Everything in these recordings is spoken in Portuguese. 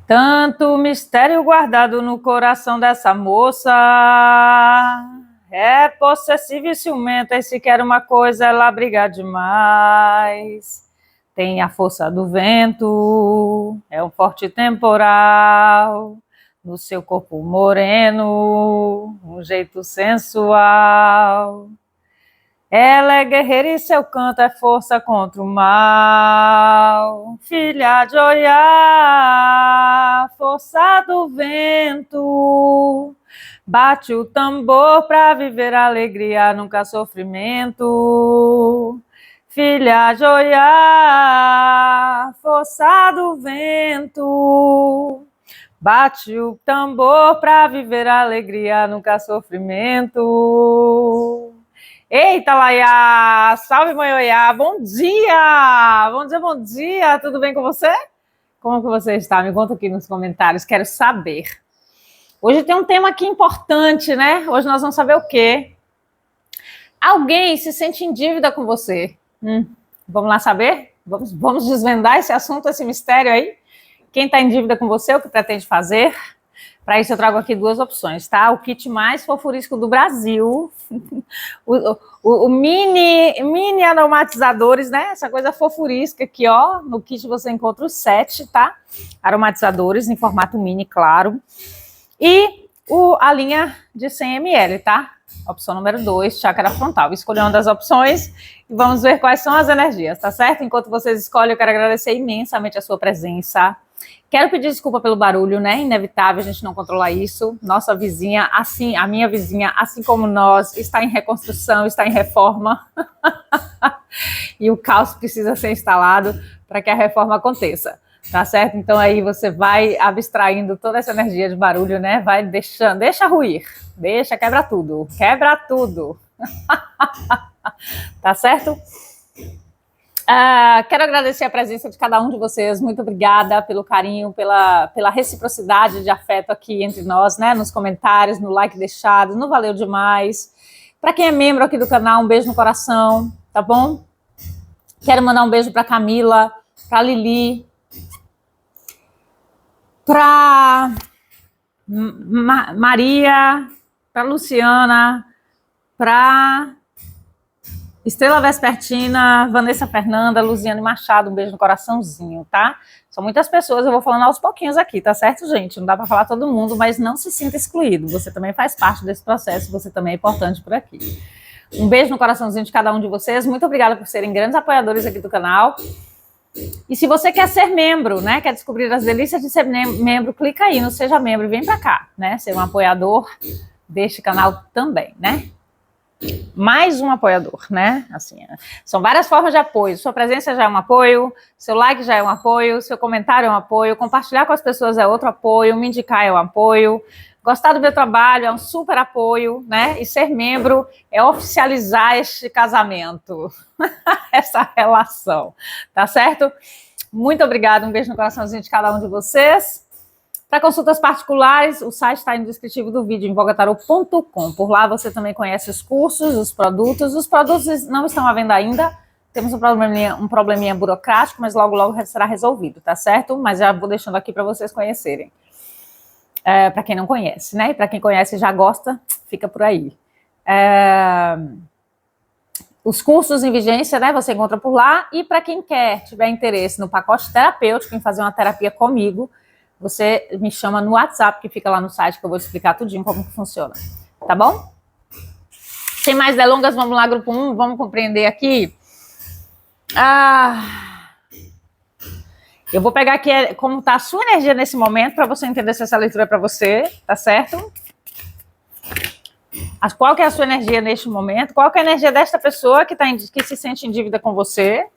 Tanto mistério guardado no coração dessa moça. É possessiva e ciumenta, e se quer uma coisa, ela briga demais. Tem a força do vento, é um forte temporal. No seu corpo moreno, um jeito sensual. Ela é guerreira e seu canto é força contra o mal. Filha de Oiá, força do vento, bate o tambor pra viver alegria, nunca sofrimento. Filha de Oiá, força do vento, bate o tambor pra viver alegria, nunca sofrimento. Eita, Laia! Salve, mãe Oiá! Bom dia! Bom dia, bom dia! Tudo bem com você? Como que você está? Me conta aqui nos comentários, quero saber. Hoje tem um tema aqui importante, né? Hoje nós vamos saber o quê? Alguém se sente em dívida com você? Vamos lá saber? Vamos desvendar esse assunto, esse mistério aí? Quem está em dívida com você, o que pretende fazer? Para isso eu trago aqui duas opções, tá? O kit mais fofurístico do Brasil, o mini aromatizadores, né? Essa coisa fofurística aqui, ó. No kit você encontra os 7, tá? Aromatizadores em formato mini, claro. E a linha de 100 ml, tá? Opção número 2, chácara frontal. Escolhi uma das opções e vamos ver quais são as energias, tá certo? Enquanto vocês escolhem, eu quero agradecer imensamente a sua presença. Quero pedir desculpa pelo barulho, né? Inevitável a gente não controlar isso. Nossa vizinha, assim, a minha vizinha, assim como nós, está em reconstrução, está em reforma. E o caos precisa ser instalado para que a reforma aconteça. Tá certo? Então aí você vai abstraindo toda essa energia de barulho, né? Vai deixando, deixa ruir, quebra tudo. Tá certo? Quero agradecer a presença de cada um de vocês, muito obrigada pelo carinho, pela reciprocidade de afeto aqui entre nós, né? Nos comentários, no like deixado, não valeu demais. Para quem é membro aqui do canal, um beijo no coração, tá bom? Quero mandar um beijo para Camila, para Lili, para Maria, para Luciana, para Estrela Vespertina, Vanessa Fernanda, Luziane Machado, um beijo no coraçãozinho, tá? São muitas pessoas, eu vou falando aos pouquinhos aqui, tá certo, gente? Não dá para falar todo mundo, mas não se sinta excluído. Você também faz parte desse processo, você também é importante por aqui. Um beijo no coraçãozinho de cada um de vocês. Muito obrigada por serem grandes apoiadores aqui do canal. E se você quer ser membro, né? Quer descobrir as delícias de ser membro, clica aí no Seja Membro e vem para cá, né? Ser um apoiador deste canal também, né? Mais um apoiador, né? Assim, são várias formas de apoio. Sua presença já é um apoio, seu like já é um apoio, seu comentário é um apoio, compartilhar com as pessoas é outro apoio, me indicar é um apoio, gostar do meu trabalho é um super apoio, né? E ser membro é oficializar este casamento, essa relação, tá certo? Muito obrigada, um beijo no coraçãozinho de cada um de vocês. Para consultas particulares, o site está no descritivo do vídeo, invogatarot.com. Por lá você também conhece os cursos, os produtos. Os produtos não estão à venda ainda. Temos um probleminha burocrático, mas logo, logo será resolvido, tá certo? Mas já vou deixando aqui para vocês conhecerem. Para quem não conhece, né? E para quem conhece e já gosta, fica por aí. Os cursos em vigência, né? Você encontra por lá. E para quem tiver interesse no pacote terapêutico, em fazer uma terapia comigo, você me chama no WhatsApp, que fica lá no site, que eu vou te explicar tudinho como que funciona. Tá bom? Sem mais delongas, vamos lá, grupo 1, vamos compreender aqui. Eu vou pegar aqui como está a sua energia nesse momento, para você entender se essa leitura é para você, tá certo? Qual que é a sua energia neste momento? Qual que é a energia desta pessoa que se sente em dívida com você?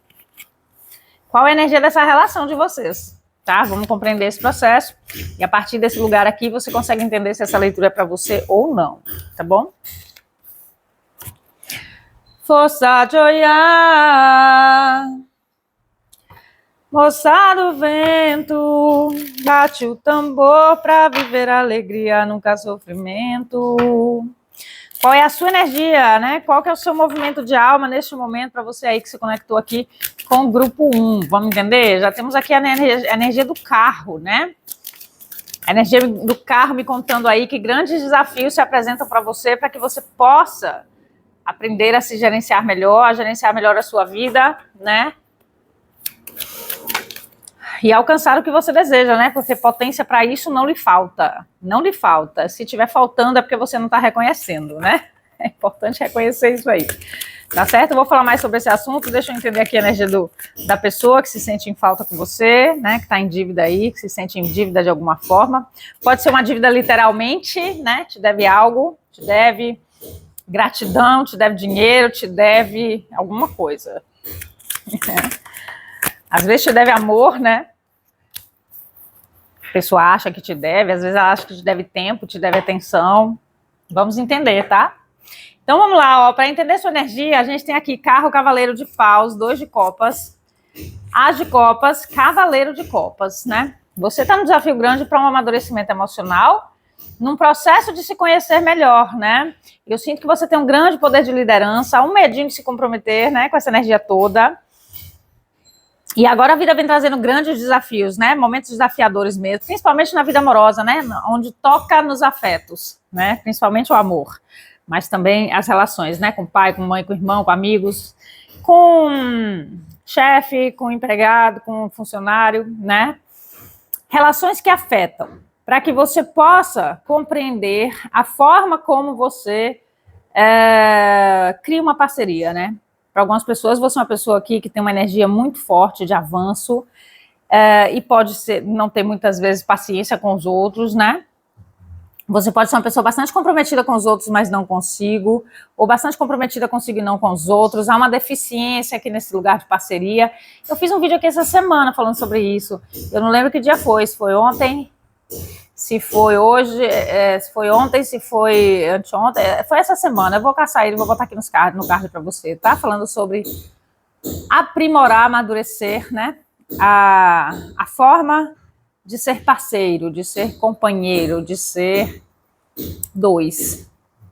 Qual é a energia dessa relação de vocês? Tá? Vamos compreender esse processo e a partir desse lugar aqui você consegue entender se essa leitura é para você ou não, tá bom? Força de Oiá, moça do vento, bate o tambor para viver alegria, nunca sofrimento. Qual é a sua energia, né? Qual que é o seu movimento de alma neste momento para você aí que se conectou aqui com o grupo 1? Vamos entender? Já temos aqui a energia do carro, né? A energia do carro me contando aí que grandes desafios se apresentam para você, para que você possa aprender a se gerenciar melhor, a gerenciar melhor a sua vida, né? E alcançar o que você deseja, né? Porque potência para isso não lhe falta. Não lhe falta. Se estiver faltando é porque você não está reconhecendo, né? É importante reconhecer isso aí. Tá certo? Eu vou falar mais sobre esse assunto. Deixa eu entender aqui a energia da pessoa que se sente em falta com você, né? Que está em dívida aí, que se sente em dívida de alguma forma. Pode ser uma dívida literalmente, né? Te deve algo, te deve gratidão, te deve dinheiro, te deve alguma coisa. Às vezes te deve amor, né? A pessoa acha que te deve, às vezes ela acha que te deve tempo, te deve atenção. Vamos entender, tá? Então vamos lá, ó. Para entender sua energia, a gente tem aqui carro, cavaleiro de paus, 2 de copas, as de copas, cavaleiro de copas, né? Você está num desafio grande para um amadurecimento emocional, num processo de se conhecer melhor, né? Eu sinto que você tem um grande poder de liderança, um medinho de se comprometer, né? Com essa energia toda. E agora a vida vem trazendo grandes desafios, né? Momentos desafiadores mesmo, principalmente na vida amorosa, né? Onde toca nos afetos, né? Principalmente o amor, mas também as relações, né? Com pai, com mãe, com irmão, com amigos, com chefe, com empregado, com funcionário, né? Relações que afetam, para que você possa compreender a forma como você cria uma parceria, né? Para algumas pessoas, você é uma pessoa aqui que tem uma energia muito forte de avanço e pode não ter muitas vezes paciência com os outros, né? Você pode ser uma pessoa bastante comprometida com os outros, mas não consigo, ou bastante comprometida consigo e não com os outros. Há uma deficiência aqui nesse lugar de parceria. Eu fiz um vídeo aqui essa semana falando sobre isso. Eu não lembro que dia foi, se foi ontem, se foi hoje, se foi ontem, se foi anteontem, foi essa semana. Eu vou caçar ele, vou botar aqui no card para você, tá? Falando sobre aprimorar, amadurecer, né? A forma de ser parceiro, de ser companheiro, de ser dois,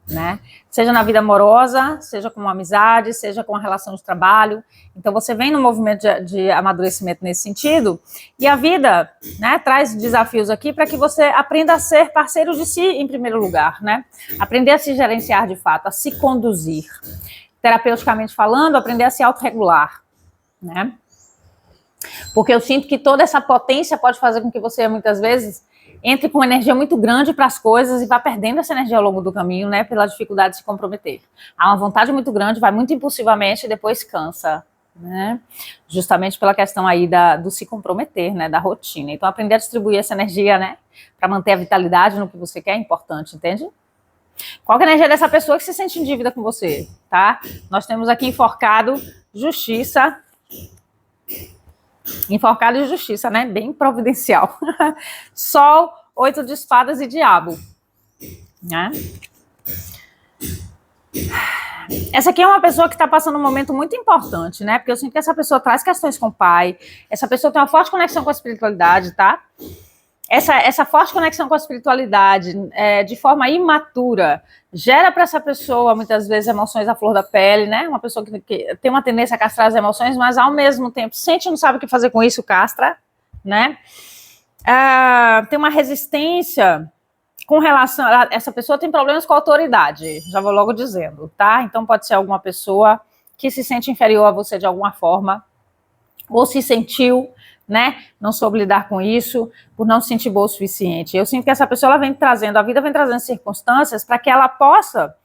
né? Seja na vida amorosa, seja com uma amizade, seja com a relação de trabalho. Então você vem no movimento de amadurecimento nesse sentido, e a vida, né, traz desafios aqui para que você aprenda a ser parceiro de si em primeiro lugar, né? Aprender a se gerenciar de fato, a se conduzir. Terapeuticamente falando, aprender a se autorregular, né? Porque eu sinto que toda essa potência pode fazer com que você, muitas vezes, entre com uma energia muito grande para as coisas e vá perdendo essa energia ao longo do caminho, né? Pela dificuldade de se comprometer. Há uma vontade muito grande, vai muito impulsivamente e depois cansa, né? Justamente pela questão aí do se comprometer, né? Da rotina. Então, aprender a distribuir essa energia, né? Para manter a vitalidade no que você quer é importante, entende? Qual que é a energia dessa pessoa que se sente em dívida com você, tá? Nós temos aqui enforcado, justiça. Enforcado e justiça, né? Bem providencial. Sol, 8 de espadas e diabo, né? Essa aqui é uma pessoa que está passando um momento muito importante, né? Porque eu sinto que essa pessoa traz questões com o pai, essa pessoa tem uma forte conexão com a espiritualidade, tá? Essa forte conexão com a espiritualidade, de forma imatura, gera para essa pessoa, muitas vezes, emoções à flor da pele, né? Uma pessoa que tem uma tendência a castrar as emoções, mas, ao mesmo tempo, sente e não sabe o que fazer com isso, castra, né? Tem uma resistência com relação... Essa pessoa tem problemas com a autoridade, já vou logo dizendo, tá? Então, pode ser alguma pessoa que se sente inferior a você de alguma forma, ou se sentiu, né, não soube lidar com isso, por não se sentir boa o suficiente. Eu sinto que essa pessoa, ela vem trazendo, a vida vem trazendo circunstâncias para que ela possa,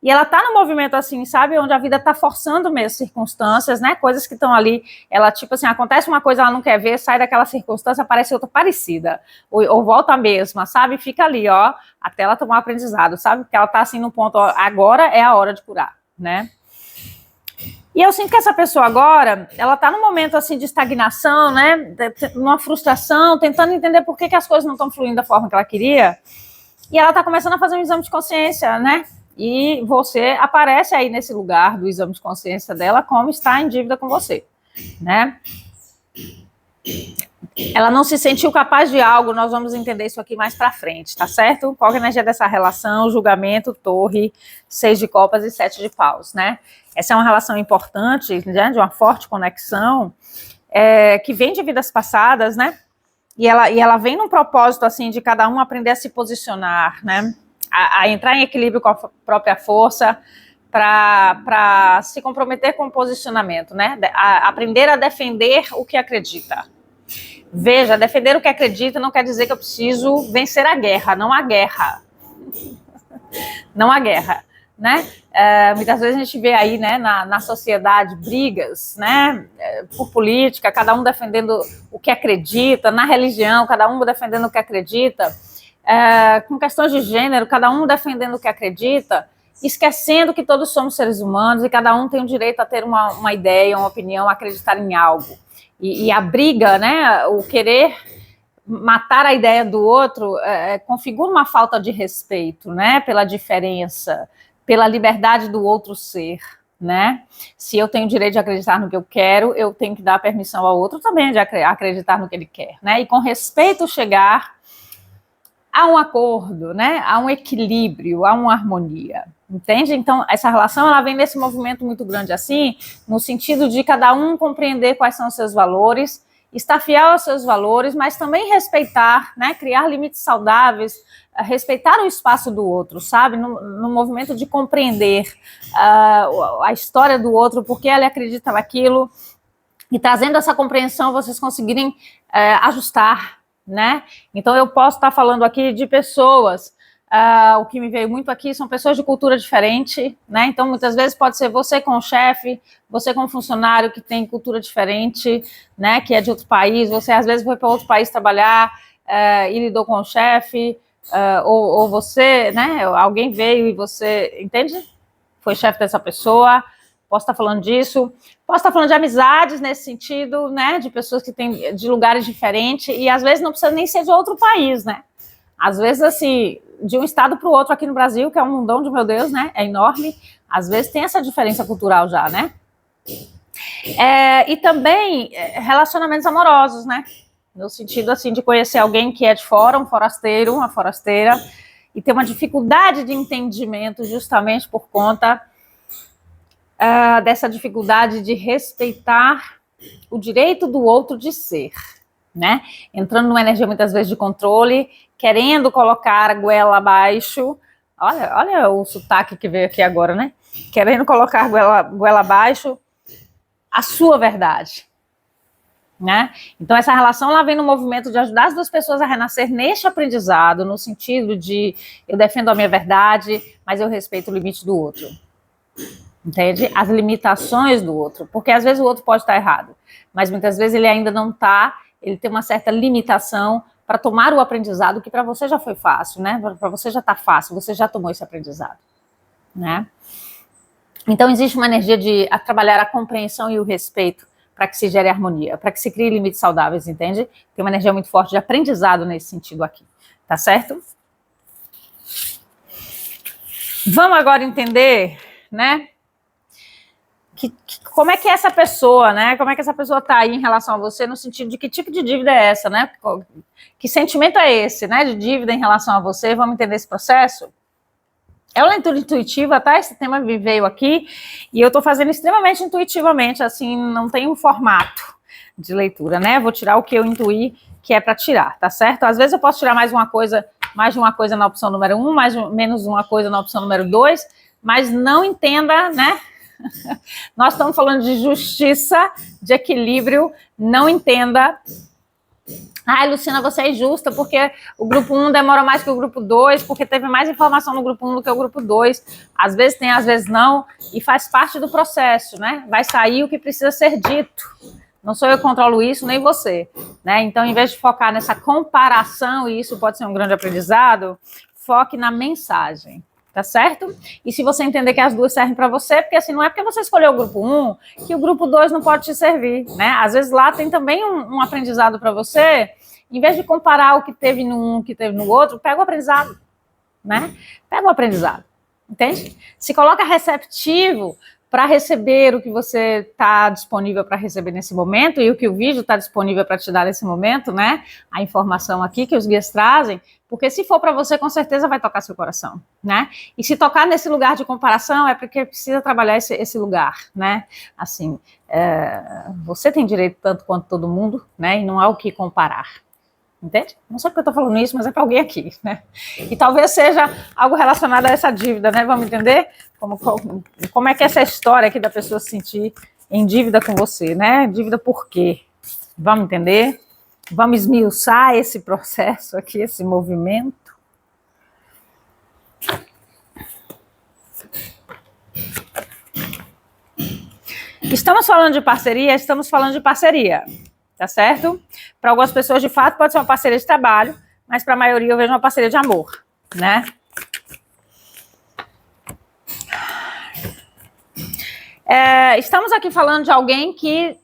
e ela tá no movimento assim, sabe, onde a vida tá forçando mesmo circunstâncias, né, coisas que estão ali, ela tipo assim, acontece uma coisa, ela não quer ver, sai daquela circunstância, aparece outra parecida, ou volta a mesma, sabe, fica ali, ó, até ela tomar um aprendizado, sabe, porque ela tá assim no ponto, ó, agora é a hora de curar, né. E eu sinto que essa pessoa agora, ela tá num momento assim de estagnação, né, numa frustração, tentando entender por que as coisas não estão fluindo da forma que ela queria, e ela tá começando a fazer um exame de consciência, né, e você aparece aí nesse lugar do exame de consciência dela como está em dívida com você, né. Ela não se sentiu capaz de algo, nós vamos entender isso aqui mais pra frente, tá certo? Qual é a energia dessa relação? Julgamento, torre, 6 de copas e 7 de paus, né? Essa é uma relação importante, né, de uma forte conexão, que vem de vidas passadas, né? e ela vem num propósito, assim, de cada um aprender a se posicionar, né? A entrar em equilíbrio com a própria força, para se comprometer com o posicionamento, né? Aprender a defender o que acredita. Veja, defender o que acredita não quer dizer que eu preciso vencer a guerra, não há guerra. Não há guerra, né? Muitas vezes a gente vê aí, né, na sociedade, brigas, né, por política, cada um defendendo o que acredita, na religião, cada um defendendo o que acredita, com questões de gênero, cada um defendendo o que acredita, esquecendo que todos somos seres humanos e cada um tem o direito a ter uma ideia, uma opinião, a acreditar em algo. E a briga, né, o querer matar a ideia do outro configura uma falta de respeito, né, pela diferença, pela liberdade do outro ser, né? Se eu tenho o direito de acreditar no que eu quero, eu tenho que dar permissão ao outro também de acreditar no que ele quer, né? E com respeito chegar a um acordo, né? A um equilíbrio, a uma harmonia, entende? Então, essa relação, ela vem nesse movimento muito grande assim, no sentido de cada um compreender quais são os seus valores, estar fiel aos seus valores, mas também respeitar, né? Criar limites saudáveis, respeitar o espaço do outro, sabe? No movimento de compreender a história do outro, porque ele acredita naquilo, e trazendo essa compreensão, vocês conseguirem ajustar, né? Então, eu posso estar falando aqui de pessoas, o que me veio muito aqui são pessoas de cultura diferente, né? Então, muitas vezes pode ser você com o chefe, você com um funcionário que tem cultura diferente, né? Que é de outro país, você às vezes foi para outro país trabalhar e lidou com o chefe, ou você, né? Alguém veio e você, entende? Foi chefe dessa pessoa. Posso estar falando disso, posso estar falando de amizades nesse sentido, né, de pessoas que têm de lugares diferentes, e às vezes não precisa nem ser de outro país, né, às vezes assim, de um estado para o outro aqui no Brasil, que é um mundão de meu Deus, né, é enorme, às vezes tem essa diferença cultural já, né, e também relacionamentos amorosos, né, no sentido assim de conhecer alguém que é de fora, um forasteiro, uma forasteira, e ter uma dificuldade de entendimento justamente por conta dessa dificuldade de respeitar o direito do outro de ser, né? Entrando numa energia muitas vezes de controle, querendo colocar a goela abaixo. Olha o sotaque que veio aqui agora, né? Querendo colocar a goela abaixo a sua verdade, né? Então essa relação ela vem no movimento de ajudar as duas pessoas a renascer neste aprendizado, no sentido de eu defendo a minha verdade, mas eu respeito o limite do outro. Entende? As limitações do outro, porque às vezes o outro pode estar errado, mas muitas vezes ele ainda não está, ele tem uma certa limitação para tomar o aprendizado que para você já foi fácil, né? Para você já está fácil, você já tomou esse aprendizado, né? Então existe uma energia de trabalhar a compreensão e o respeito para que se gere harmonia, para que se crie limites saudáveis, entende? Tem uma energia muito forte de aprendizado nesse sentido aqui, tá certo? Vamos agora entender, né? Como é que é essa pessoa, né? Como é que essa pessoa está aí em relação a você, no sentido de que tipo de dívida é essa, né? Que sentimento é esse, né? De dívida em relação a você? Vamos entender esse processo? É uma leitura intuitiva, tá? Esse tema me veio aqui e eu estou fazendo extremamente intuitivamente, assim, não tem um formato de leitura, né? Vou tirar o que eu intuí que é para tirar, tá certo? Às vezes eu posso tirar mais de uma coisa na opção número 1, menos uma coisa na opção número 2, mas não entenda, né? Nós estamos falando de justiça, de equilíbrio, não entenda. Ai, Luciana, você é injusta porque o grupo 1 demora mais que o grupo 2, porque teve mais informação no grupo 1 do que o grupo 2. Às vezes tem, às vezes não, e faz parte do processo, né? Vai sair o que precisa ser dito. Não sou eu que controlo isso, nem você, né? Então, em vez de focar nessa comparação, e isso pode ser um grande aprendizado, foque na mensagem. Tá certo? E se você entender que as duas servem para você, porque assim, não é porque você escolheu o grupo 1 que o grupo 2 não pode te servir, né? Às vezes lá tem também um aprendizado para você, em vez de comparar o que teve no um, o que teve no outro, pega o aprendizado, né? Pega o aprendizado, entende? Se coloca receptivo para receber o que você está disponível para receber nesse momento e o que o vídeo está disponível para te dar nesse momento, né? A informação aqui que os guias trazem, porque se for para você, com certeza vai tocar seu coração, né? E se tocar nesse lugar de comparação é porque precisa trabalhar esse lugar, né? Assim, você tem direito tanto quanto todo mundo, né? E não há o que comparar, Entende? Não sei porque eu tô falando isso, mas é para alguém aqui, né? E talvez seja algo relacionado a essa dívida, né? Vamos entender como é que é essa história aqui da pessoa se sentir em dívida com você, né? Dívida por quê? Vamos entender? Vamos esmiuçar esse processo aqui, esse movimento. Estamos falando de parceria, tá certo? Para algumas pessoas, de fato, pode ser uma parceria de trabalho, mas para a maioria eu vejo uma parceria de amor, né? Estamos aqui falando de alguém que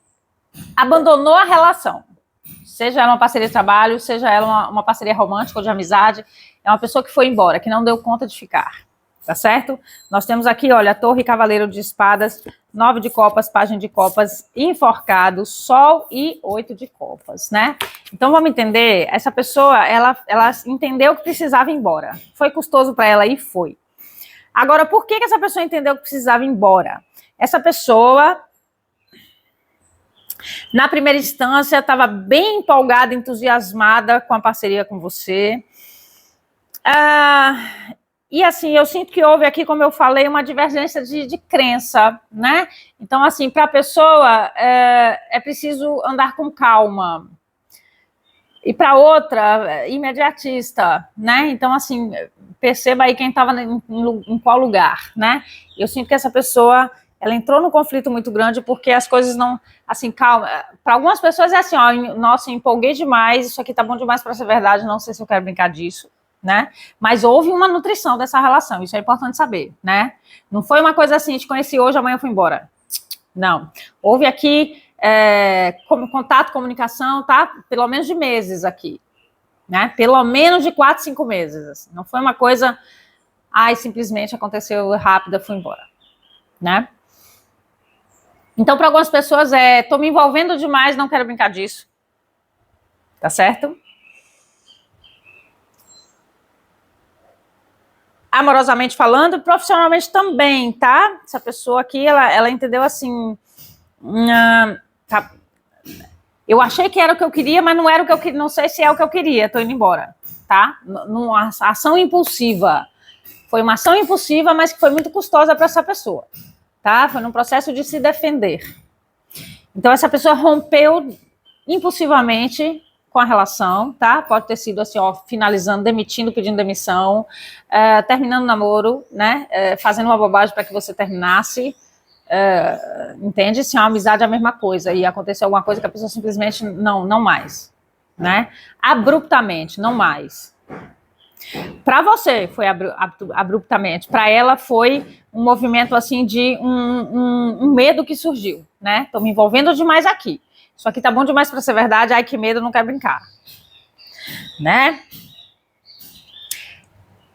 abandonou a relação, seja ela uma parceria de trabalho, seja ela uma parceria romântica ou de amizade, é uma pessoa que foi embora, que não deu conta de ficar, tá certo? Nós temos aqui, olha, a torre, cavaleiro de espadas, 9 de copas, página de copas, enforcado, sol e 8 de copas, né? Então vamos entender, essa pessoa, ela entendeu que precisava ir embora, foi custoso para ela e foi. Agora, por que essa pessoa entendeu que precisava ir embora? Essa pessoa, na primeira instância, estava bem empolgada, entusiasmada com a parceria com você. E assim, eu sinto que houve aqui, como eu falei, uma divergência de crença, né? Então, assim, para a pessoa é preciso andar com calma. E para outra, imediatista, né? Então, assim, perceba aí quem estava em qual lugar, né? Eu sinto que essa pessoa, ela entrou num conflito muito grande porque as coisas não, assim, calma. Para algumas pessoas é assim, ó, nossa, empolguei demais, isso aqui tá bom demais para ser verdade, não sei se eu quero brincar disso, né? Mas houve uma nutrição dessa relação, isso é importante saber, né? Não foi uma coisa assim, te conheci hoje, amanhã eu fui embora. Não. Houve aqui contato, comunicação, tá? Pelo menos de meses aqui, né? Pelo menos de 4, 5 meses. Assim. Não foi uma coisa, simplesmente aconteceu rápido, fui embora, né? Então, para algumas pessoas, tô me envolvendo demais, não quero brincar disso, tá certo? Amorosamente falando, profissionalmente também, tá? Essa pessoa aqui, ela entendeu assim, tá. Eu achei que era o que eu queria, mas não era o que eu queria, não sei se é o que eu queria, tô indo embora, tá? Numa ação impulsiva. Foi uma ação impulsiva, mas que foi muito custosa para essa pessoa, tá? Foi num processo de se defender. Então, essa pessoa rompeu impulsivamente com a relação, tá? Pode ter sido assim, ó, finalizando, demitindo, pedindo demissão, terminando o namoro, né? Fazendo uma bobagem para que você terminasse. Entende? Se é uma amizade é a mesma coisa e aconteceu alguma coisa que a pessoa simplesmente não mais, né? Abruptamente, não mais. Para você foi abruptamente, para ela foi um movimento assim de um medo que surgiu, né? Tô me envolvendo demais aqui. Isso aqui tá bom demais para ser verdade, ai que medo, não quero brincar, né?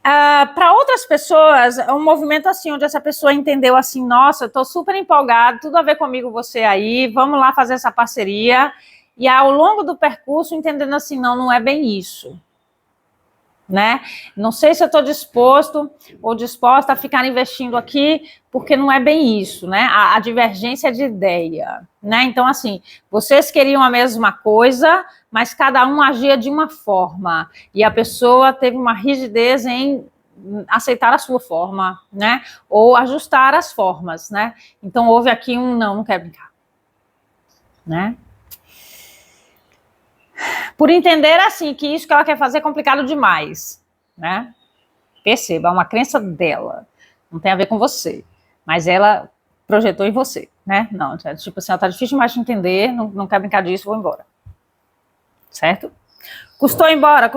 Para outras pessoas, é um movimento assim, onde essa pessoa entendeu assim, nossa, eu tô super empolgado, tudo a ver comigo você aí, vamos lá fazer essa parceria, e ao longo do percurso entendendo assim, não é bem isso, né? Não sei se eu tô disposto ou disposta a ficar investindo aqui, porque não é bem isso, né? A divergência de ideia, né? Então, assim, vocês queriam a mesma coisa, mas cada um agia de uma forma, e a pessoa teve uma rigidez em aceitar a sua forma, né? Ou ajustar as formas, né? Então, houve aqui não quer brincar, né? Por entender, assim, que isso que ela quer fazer é complicado demais, né? Perceba, é uma crença dela, não tem a ver com você, mas ela projetou em você, né? Não, tipo assim, ela tá difícil demais de entender, não quer brincar disso, vou embora. Certo? Custou embora,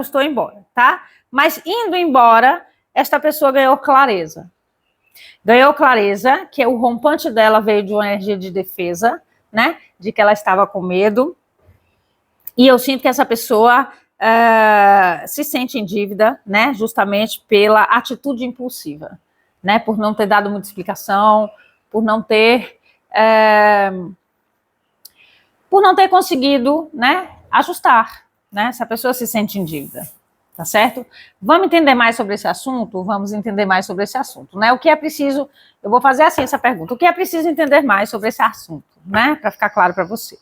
tá? Mas indo embora, esta pessoa ganhou clareza. Ganhou clareza, que o rompante dela veio de uma energia de defesa, né? De que ela estava com medo. E eu sinto que essa pessoa se sente em dívida, né? Justamente pela atitude impulsiva, né? Por não ter dado muita explicação, por não ter conseguido, né? Ajustar, né? Essa pessoa se sente em dívida, tá certo? Vamos entender mais sobre esse assunto? Vamos entender mais sobre esse assunto, né? O que é preciso, eu vou fazer assim essa pergunta, o que é preciso entender mais sobre esse assunto, né? Para ficar claro para você.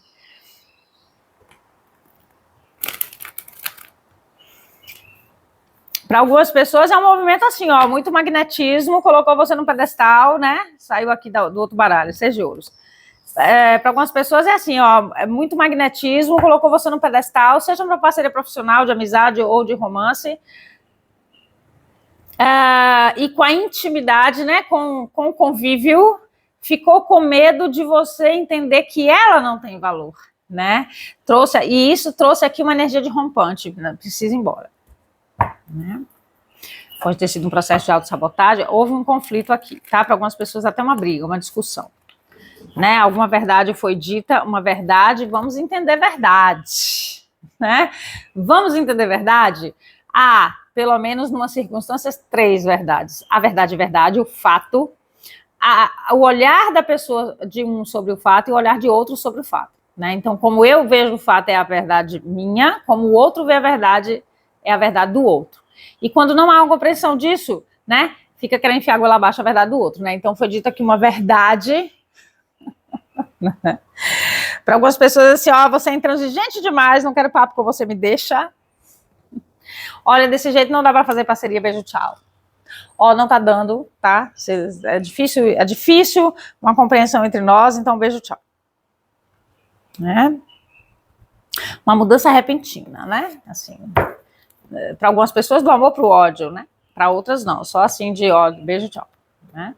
Para algumas pessoas é um movimento assim, ó, muito magnetismo, colocou você no pedestal, né? Saiu aqui do outro baralho, 6 de ouros. Para algumas pessoas é assim, ó, é muito magnetismo, colocou você no pedestal, seja uma parceria profissional, de amizade ou de romance. E com a intimidade, né, com o convívio, ficou com medo de você entender que ela não tem valor, né? E isso trouxe aqui uma energia de rompante, né? Precisa ir embora. Né? Pode ter sido um processo de autossabotagem, houve um conflito aqui, tá? Para algumas pessoas até uma briga, uma discussão. Né? Alguma verdade foi dita, uma verdade, vamos entender verdade. Né? Vamos entender verdade? Pelo menos numa circunstância, 3 verdades. A verdade é verdade, o fato, o olhar da pessoa de um sobre o fato e o olhar de outro sobre o fato. Né? Então, como eu vejo o fato é a verdade minha, como o outro vê a verdade é a verdade do outro. E quando não há uma compreensão disso, né, fica querendo enfiar água lá abaixo a verdade do outro. Né? Então, foi dita aqui uma verdade. Para algumas pessoas, assim, ó, você é intransigente demais, não quero papo com você, me deixa. Olha, desse jeito não dá para fazer parceria, beijo, tchau. Ó, não tá dando, tá? É difícil uma compreensão entre nós, então beijo, tchau. Né? Uma mudança repentina, né? Assim, para algumas pessoas do amor pro ódio, né? Para outras não, só assim de ódio, beijo, tchau. Né?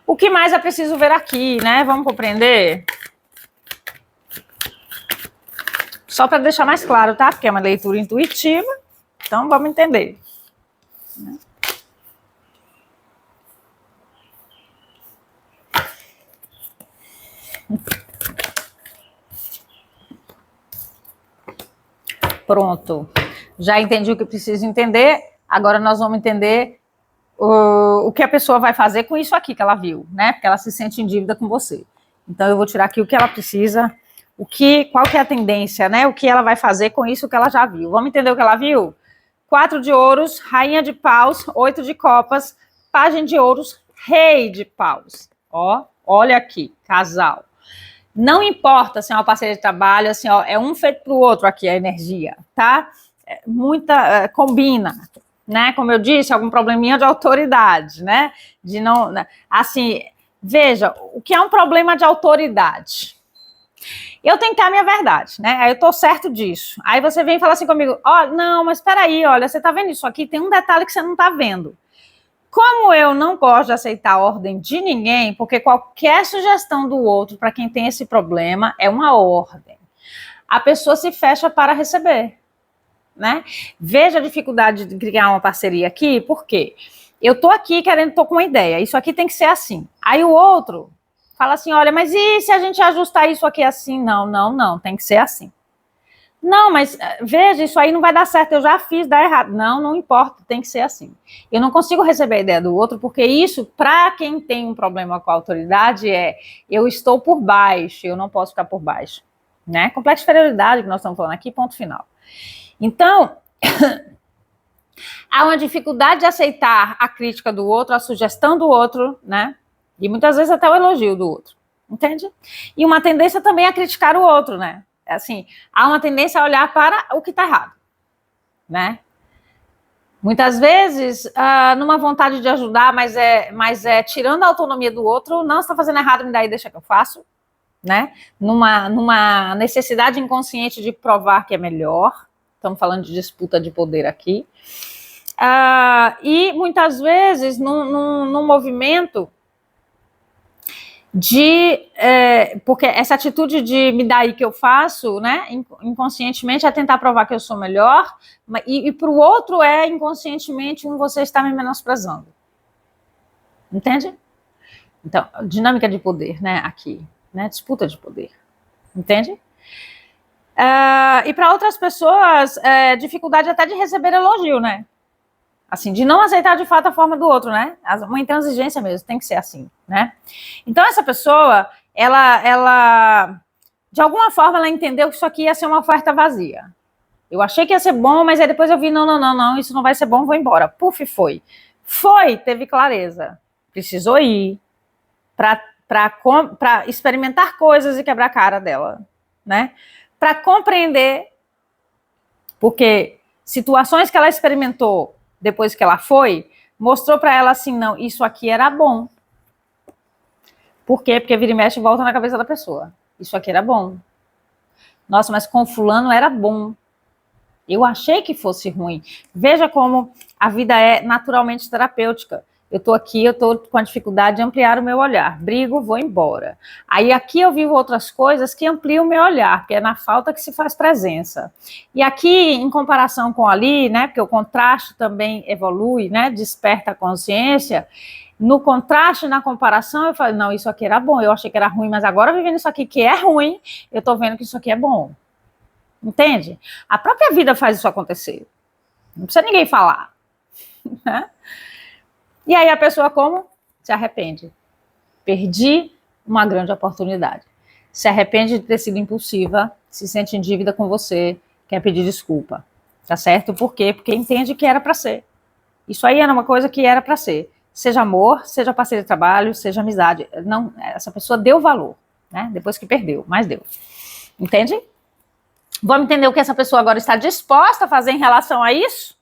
O que mais é preciso ver aqui, né? Vamos compreender? Só para deixar mais claro, tá? Porque é uma leitura intuitiva, então vamos entender. Pronto. Já entendi o que preciso entender, agora nós vamos entender o que a pessoa vai fazer com isso aqui que ela viu, né? Porque ela se sente em dívida com você. Então eu vou tirar aqui o que ela precisa, qual que é a tendência, né? O que ela vai fazer com isso que ela já viu. Vamos entender o que ela viu? 4 de ouros, rainha de paus, 8 de copas, pajem de ouros, rei de paus. Ó, olha aqui, casal. Não importa se é uma parceria de trabalho, assim, ó, é um feito pro outro aqui a energia, tá? Combina, né? Como eu disse, algum probleminha de autoridade, né? De não, assim, veja, o que é um problema de autoridade? Eu tenho que ter a minha verdade, né? Aí eu tô certo disso. Aí você vem e fala assim comigo, ó, não, mas peraí, olha, você tá vendo isso aqui? Tem um detalhe que você não tá vendo. Como eu não gosto de aceitar a ordem de ninguém, porque qualquer sugestão do outro para quem tem esse problema é uma ordem, a pessoa se fecha para receber, né? Veja a dificuldade de criar uma parceria aqui, por quê? Eu tô aqui tô com uma ideia, isso aqui tem que ser assim. Aí o outro fala assim, olha, mas e se a gente ajustar isso aqui assim? Não, tem que ser assim. Não, mas veja, isso aí não vai dar certo, eu já fiz, dá errado. Não importa, tem que ser assim. Eu não consigo receber a ideia do outro, porque isso, para quem tem um problema com a autoridade, eu estou por baixo, eu não posso ficar por baixo. Né? Complexo de inferioridade que nós estamos falando aqui, ponto final. Então, há uma dificuldade de aceitar a crítica do outro, a sugestão do outro, né? E muitas vezes até o elogio do outro, entende? E uma tendência também a criticar o outro, né? Assim, há uma tendência a olhar para o que está errado, né? Muitas vezes, numa vontade de ajudar, mas é tirando a autonomia do outro, não, você está fazendo errado, me dá aí, deixa que eu faço, né? Numa necessidade inconsciente de provar que é melhor, estamos falando de disputa de poder aqui, e muitas vezes num movimento porque essa atitude de me dar aí que eu faço, né, inconscientemente é tentar provar que eu sou melhor, e para o outro inconscientemente você está me menosprezando. Entende? Então, dinâmica de poder, né, aqui, né, disputa de poder. Entende? E para outras pessoas, dificuldade até de receber elogio, né? Assim, de não aceitar de fato a forma do outro, né? Uma intransigência mesmo, tem que ser assim, né? Então, essa pessoa, ela de alguma forma, ela entendeu que isso aqui ia ser uma oferta vazia. Eu achei que ia ser bom, mas aí depois eu vi, não, isso não vai ser bom, vou embora. Puf, foi. Teve clareza. Precisou ir para experimentar coisas e quebrar a cara dela, né? Para compreender, porque situações que ela experimentou depois que ela foi, mostrou para ela assim, não, isso aqui era bom. Por quê? Porque vira e mexe e volta na cabeça da pessoa. Isso aqui era bom. Nossa, mas com fulano era bom. Eu achei que fosse ruim. Veja como a vida é naturalmente terapêutica. Eu estou aqui, eu estou com a dificuldade de ampliar o meu olhar. Brigo, vou embora. Aí aqui eu vivo outras coisas que ampliam o meu olhar, porque é na falta que se faz presença. E aqui, em comparação com ali, né, porque o contraste também evolui, né, desperta a consciência. No contraste, na comparação, eu falei, não, isso aqui era bom, eu achei que era ruim, mas agora vivendo isso aqui que é ruim, eu estou vendo que isso aqui é bom. Entende? A própria vida faz isso acontecer. Não precisa ninguém falar. Né? E aí a pessoa como? Se arrepende. Perdi uma grande oportunidade. Se arrepende de ter sido impulsiva, se sente em dívida com você, quer pedir desculpa. Tá certo? Por quê? Porque entende que era para ser. Isso aí era uma coisa que era para ser. Seja amor, seja parceiro de trabalho, seja amizade. Não, essa pessoa deu valor, né? Depois que perdeu, mas deu. Entende? Vamos entender o que essa pessoa agora está disposta a fazer em relação a isso?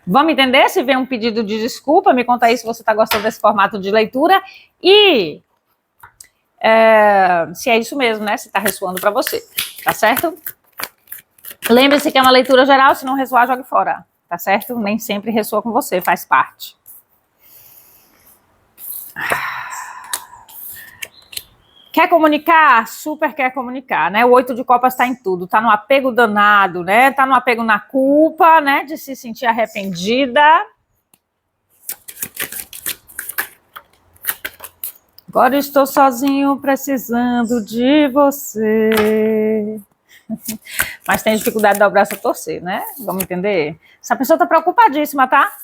Vamos entender? Se vem um pedido de desculpa, me conta aí se você está gostando desse formato de leitura e se é isso mesmo, né? Se está ressoando para você, tá certo? Lembre-se que é uma leitura geral, se não ressoar, jogue fora, tá certo? Nem sempre ressoa com você, faz parte. Quer comunicar? Super quer comunicar, né? O 8 de copas está em tudo, tá no apego danado, né? Tá no apego na culpa, né? De se sentir arrependida. Agora estou sozinho, precisando de você. Mas tem dificuldade de dar o braço a torcer, né? Vamos entender? Essa pessoa tá preocupadíssima, tá?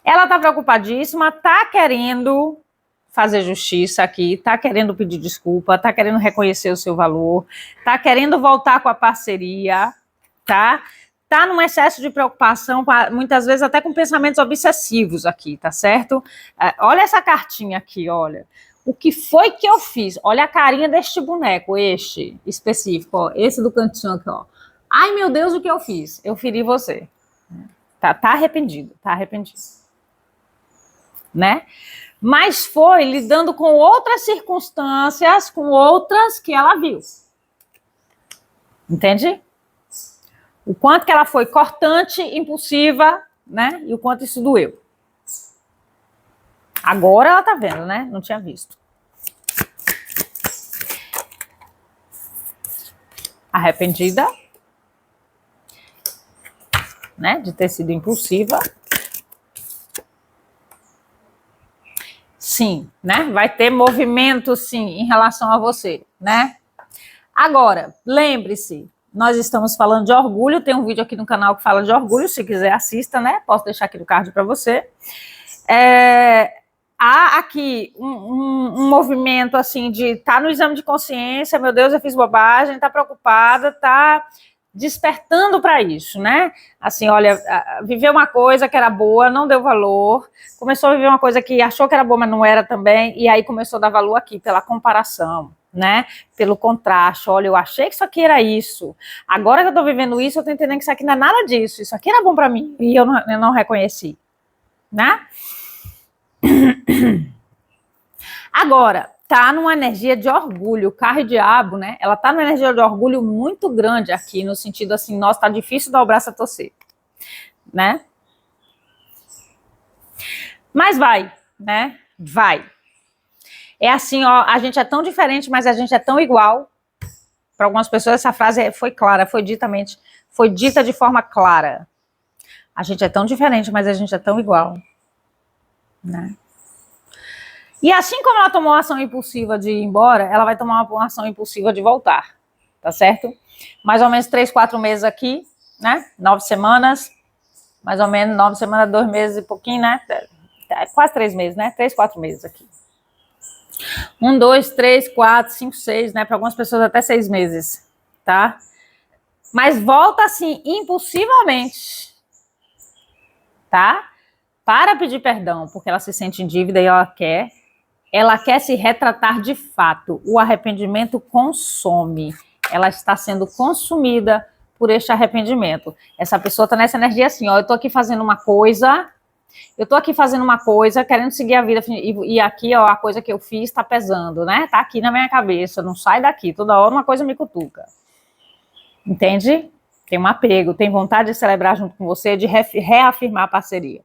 Ela tá preocupadíssima, tá querendo fazer justiça aqui, tá querendo pedir desculpa, tá querendo reconhecer o seu valor, tá querendo voltar com a parceria, tá? Tá num excesso de preocupação, muitas vezes até com pensamentos obsessivos aqui, tá certo? Olha essa cartinha aqui, olha. O que foi que eu fiz? Olha a carinha deste boneco, este específico, ó, esse do cantinho aqui, ó. Ai, meu Deus, o que eu fiz? Eu feri você. Tá arrependido, né? Mas foi lidando com outras circunstâncias, com outras que ela viu. Entende? O quanto que ela foi cortante, impulsiva, né? E o quanto isso doeu. Agora ela tá vendo, né? Não tinha visto. Arrependida, né? De ter sido impulsiva. Sim, né? Vai ter movimento, sim, em relação a você, né? Agora, lembre-se, nós estamos falando de orgulho, tem um vídeo aqui no canal que fala de orgulho, se quiser assista, né? Posso deixar aqui no card para você. Há aqui um movimento, assim, de tá no exame de consciência, meu Deus, eu fiz bobagem, tá preocupada, tá despertando para isso, né? Assim, olha, viveu uma coisa que era boa, não deu valor, começou a viver uma coisa que achou que era boa, mas não era também, e aí começou a dar valor aqui, pela comparação, né? Pelo contraste, olha, eu achei que isso aqui era isso, agora que eu tô vivendo isso, eu tô entendendo que isso aqui não é nada disso, isso aqui era bom para mim, e eu não reconheci, né? Agora, tá numa energia de orgulho, carro e diabo, né? Ela tá numa energia de orgulho muito grande aqui, no sentido assim, nossa, tá difícil dar o braço a torcer, né? Mas vai, né? Vai. É assim, ó, a gente é tão diferente, mas a gente é tão igual. Para algumas pessoas essa frase foi clara, foi dita de forma clara. A gente é tão diferente, mas a gente é tão igual, né? E assim como ela tomou uma ação impulsiva de ir embora, ela vai tomar uma ação impulsiva de voltar, tá certo? Mais ou menos 3, 4 meses aqui, né? 9 semanas, mais ou menos 9 semanas, 2 meses e pouquinho, né? Quase 3 meses, né? 3, 4 meses aqui. 1, 2, 3, 4, 5, 6, né? Para algumas pessoas até 6 meses, tá? Mas volta assim, impulsivamente, tá? Para pedir perdão, porque ela se sente em dívida e ela quer se retratar de fato. O arrependimento consome. Ela está sendo consumida por este arrependimento. Essa pessoa está nessa energia assim, ó, eu tô aqui fazendo uma coisa, querendo seguir a vida, e aqui, ó, a coisa que eu fiz tá pesando, né? Tá aqui na minha cabeça, não sai daqui, toda hora uma coisa me cutuca. Entende? Tem um apego, tem vontade de celebrar junto com você, de reafirmar a parceria.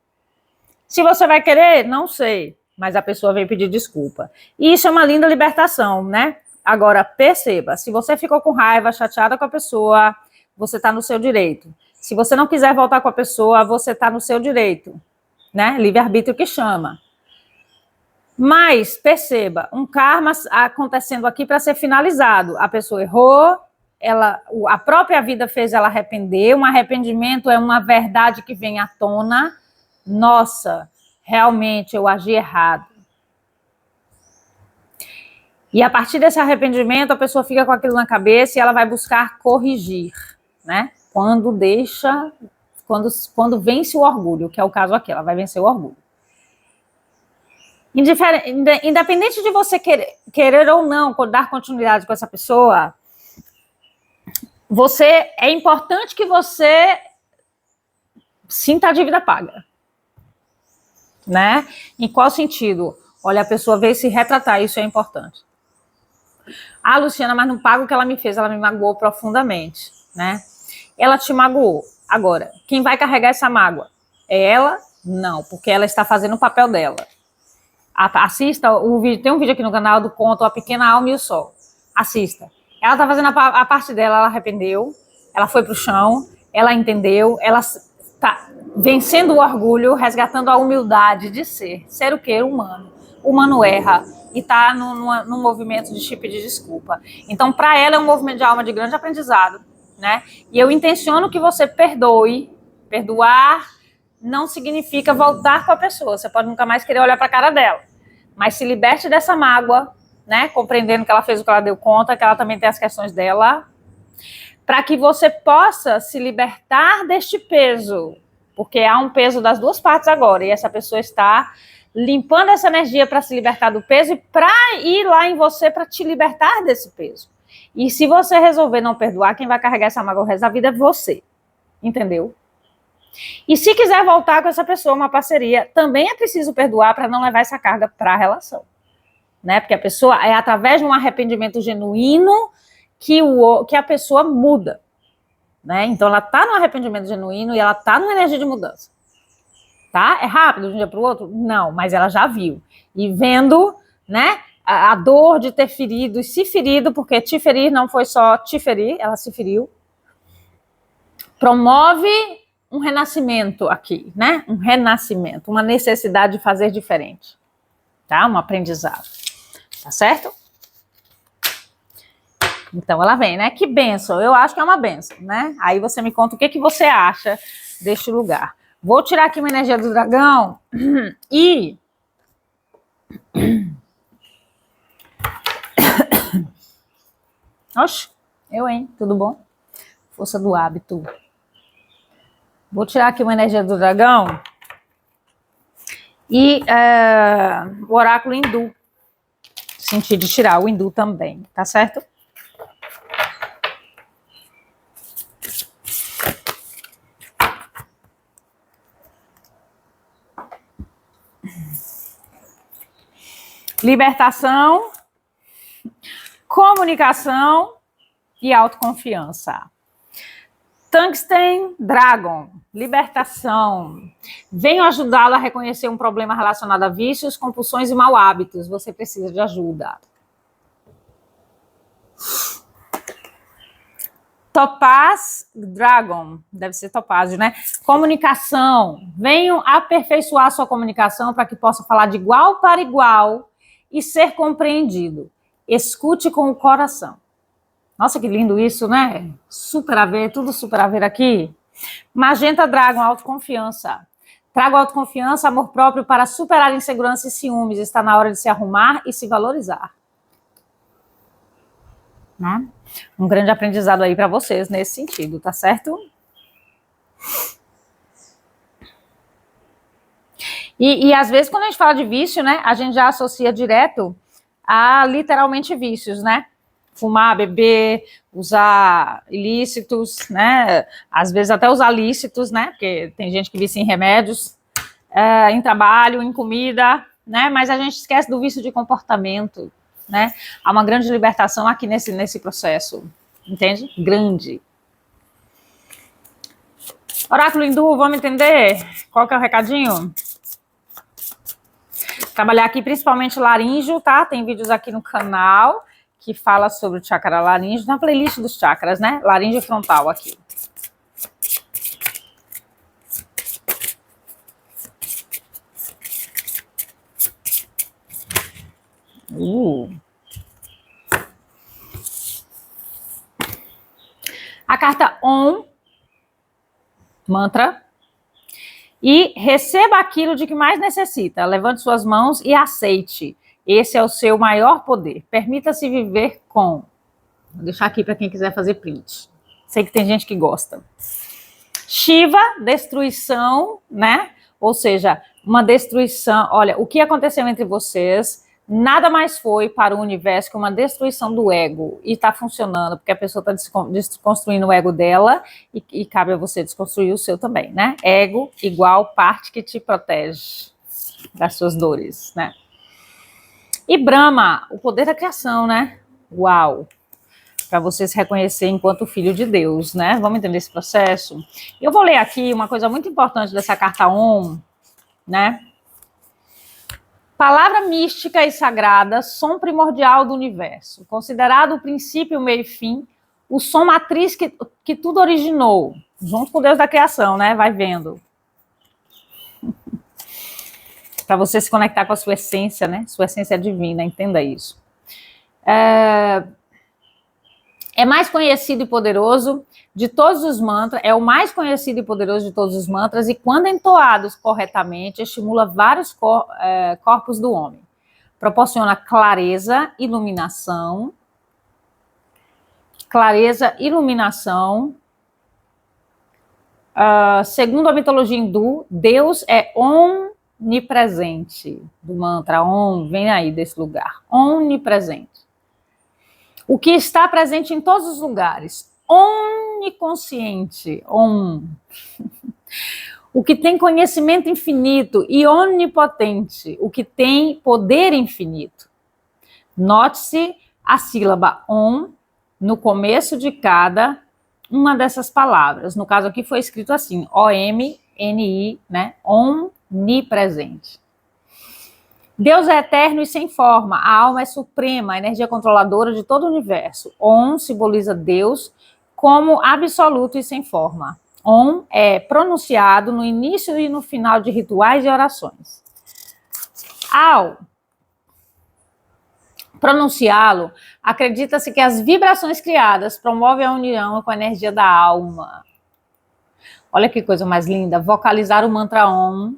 Se você vai querer, não sei, mas a pessoa veio pedir desculpa. E isso é uma linda libertação, né? Agora, perceba, se você ficou com raiva, chateada com a pessoa, você está no seu direito. Se você não quiser voltar com a pessoa, você está no seu direito, né? Livre-arbítrio que chama. Mas, perceba, um karma acontecendo aqui para ser finalizado. A pessoa errou, a própria vida fez ela arrepender, um arrependimento é uma verdade que vem à tona. Nossa, realmente eu agi errado. E a partir desse arrependimento, a pessoa fica com aquilo na cabeça e ela vai buscar corrigir, né? Quando vence o orgulho, que é o caso aqui, ela vai vencer o orgulho. Independente de você querer ou não dar continuidade com essa pessoa, é importante que você sinta a dívida paga, né? Em qual sentido? Olha, a pessoa veio se retratar, isso é importante. Ah, Luciana, mas não paga o que ela me fez, ela me magoou profundamente, né? Ela te magoou. Agora, quem vai carregar essa mágoa? É ela? Não, porque ela está fazendo o papel dela. Assista o vídeo, tem um vídeo aqui no canal do conto A Pequena Alma e o Sol. Assista. Ela está fazendo a parte dela, ela arrependeu, ela foi pro chão, ela entendeu, ela está vencendo o orgulho, resgatando a humildade de ser o quê? Humano. O humano erra e está num movimento de pedir desculpa. Então, para ela é um movimento de alma de grande aprendizado, né? E eu intenciono que você perdoe. Perdoar não significa voltar com a pessoa. Você pode nunca mais querer olhar para a cara dela. Mas se liberte dessa mágoa, né? Compreendendo que ela fez o que ela deu conta, que ela também tem as questões dela, para que você possa se libertar deste peso. Porque há um peso das duas partes agora, e essa pessoa está limpando essa energia para se libertar do peso e para ir lá em você para te libertar desse peso. E se você resolver não perdoar, quem vai carregar essa mágoa o resto da vida é você. Entendeu? E se quiser voltar com essa pessoa, uma parceria, também é preciso perdoar para não levar essa carga para a relação. Né? Porque a pessoa, é através de um arrependimento genuíno que a pessoa muda. Né? Então ela está no arrependimento genuíno e ela está numa energia de mudança. Tá? É rápido de um dia para o outro? Não, mas ela já viu. E vendo, né, a dor de ter ferido e se ferido, porque te ferir não foi só te ferir, ela se feriu. Promove um renascimento aqui, né? Um renascimento, uma necessidade de fazer diferente. Tá? Um aprendizado. Tá certo? Então ela vem, né? Que bênção. Eu acho que é uma bênção, né? Aí você me conta o que você acha deste lugar. Vou tirar aqui uma energia do dragão e... Oxe, tudo bom? Força do hábito. Vou tirar aqui uma energia do dragão e o oráculo hindu. Senti de tirar o hindu também, tá certo? Libertação, comunicação e autoconfiança. Tungsten Dragon, libertação. Venho ajudá-lo a reconhecer um problema relacionado a vícios, compulsões e mau hábitos. Você precisa de ajuda. Topaz Dragon, deve ser topázio, né? Comunicação. Venho aperfeiçoar sua comunicação para que possa falar de igual para igual e ser compreendido. Escute com o coração. Nossa, que lindo isso, né? Super a ver, tudo super a ver aqui. Magenta Dragon, autoconfiança. Trago autoconfiança, amor próprio para superar insegurança e ciúmes. Está na hora de se arrumar e se valorizar. Né? Um grande aprendizado aí para vocês nesse sentido, tá certo? E às vezes quando a gente fala de vício, né, a gente já associa direto a literalmente vícios, né? fumar, beber, usar ilícitos, né? Às vezes até usar lícitos, né? Porque tem gente que vicia em remédios, em trabalho, em comida, né? Mas a gente esquece do vício de comportamento, né? Há uma grande libertação aqui nesse processo, entende? Grande. Oráculo hindu, vamos entender qual que é o recadinho? Trabalhar aqui principalmente laríngeo, tá? Tem vídeos aqui no canal que fala sobre o chakra laríngeo, na playlist dos chakras, né? Laríngeo frontal aqui. A carta Om, mantra, e receba aquilo de que mais necessita. Levante suas mãos e aceite. Esse é o seu maior poder. Permita-se viver com. Vou deixar aqui para quem quiser fazer print. Sei que tem gente que gosta. Shiva, destruição, né? Ou seja, uma destruição. Olha, o que aconteceu entre vocês nada mais foi para o universo que uma destruição do ego. E está funcionando, porque a pessoa está desconstruindo o ego dela e cabe a você desconstruir o seu também, né? Ego igual parte que te protege das suas dores, né? E Brahma, o poder da criação, né? Uau! Para você se reconhecer enquanto filho de Deus, né? Vamos entender esse processo? Eu vou ler aqui uma coisa muito importante dessa carta Om, né? Palavra mística e sagrada, som primordial do universo, considerado o princípio, meio e fim, o som matriz que tudo originou, junto com o Deus da criação, né? Vai vendo. Para você se conectar com a sua essência, né? Sua essência divina, entenda isso. É mais conhecido e poderoso de todos os mantras, é o mais conhecido e poderoso de todos os mantras, e quando entoados corretamente, estimula vários corpos do homem. Proporciona clareza, iluminação. Segundo a mitologia hindu, Deus é onipresente. Do mantra Om, vem aí desse lugar. Onipresente. O que está presente em todos os lugares. Oniconsciente. Om. O que tem conhecimento infinito e onipotente. O que tem poder infinito. Note-se a sílaba Om no começo de cada uma dessas palavras. No caso aqui foi escrito assim, O-M-N-I, né? Omnipresente. Deus é eterno e sem forma, a alma é suprema, a energia controladora de todo o universo. Om simboliza Deus como absoluto e sem forma. Om é pronunciado no início e no final de rituais e orações. Ao pronunciá-lo, acredita-se que as vibrações criadas promovem a união com a energia da alma. Olha que coisa mais linda, vocalizar o mantra Om.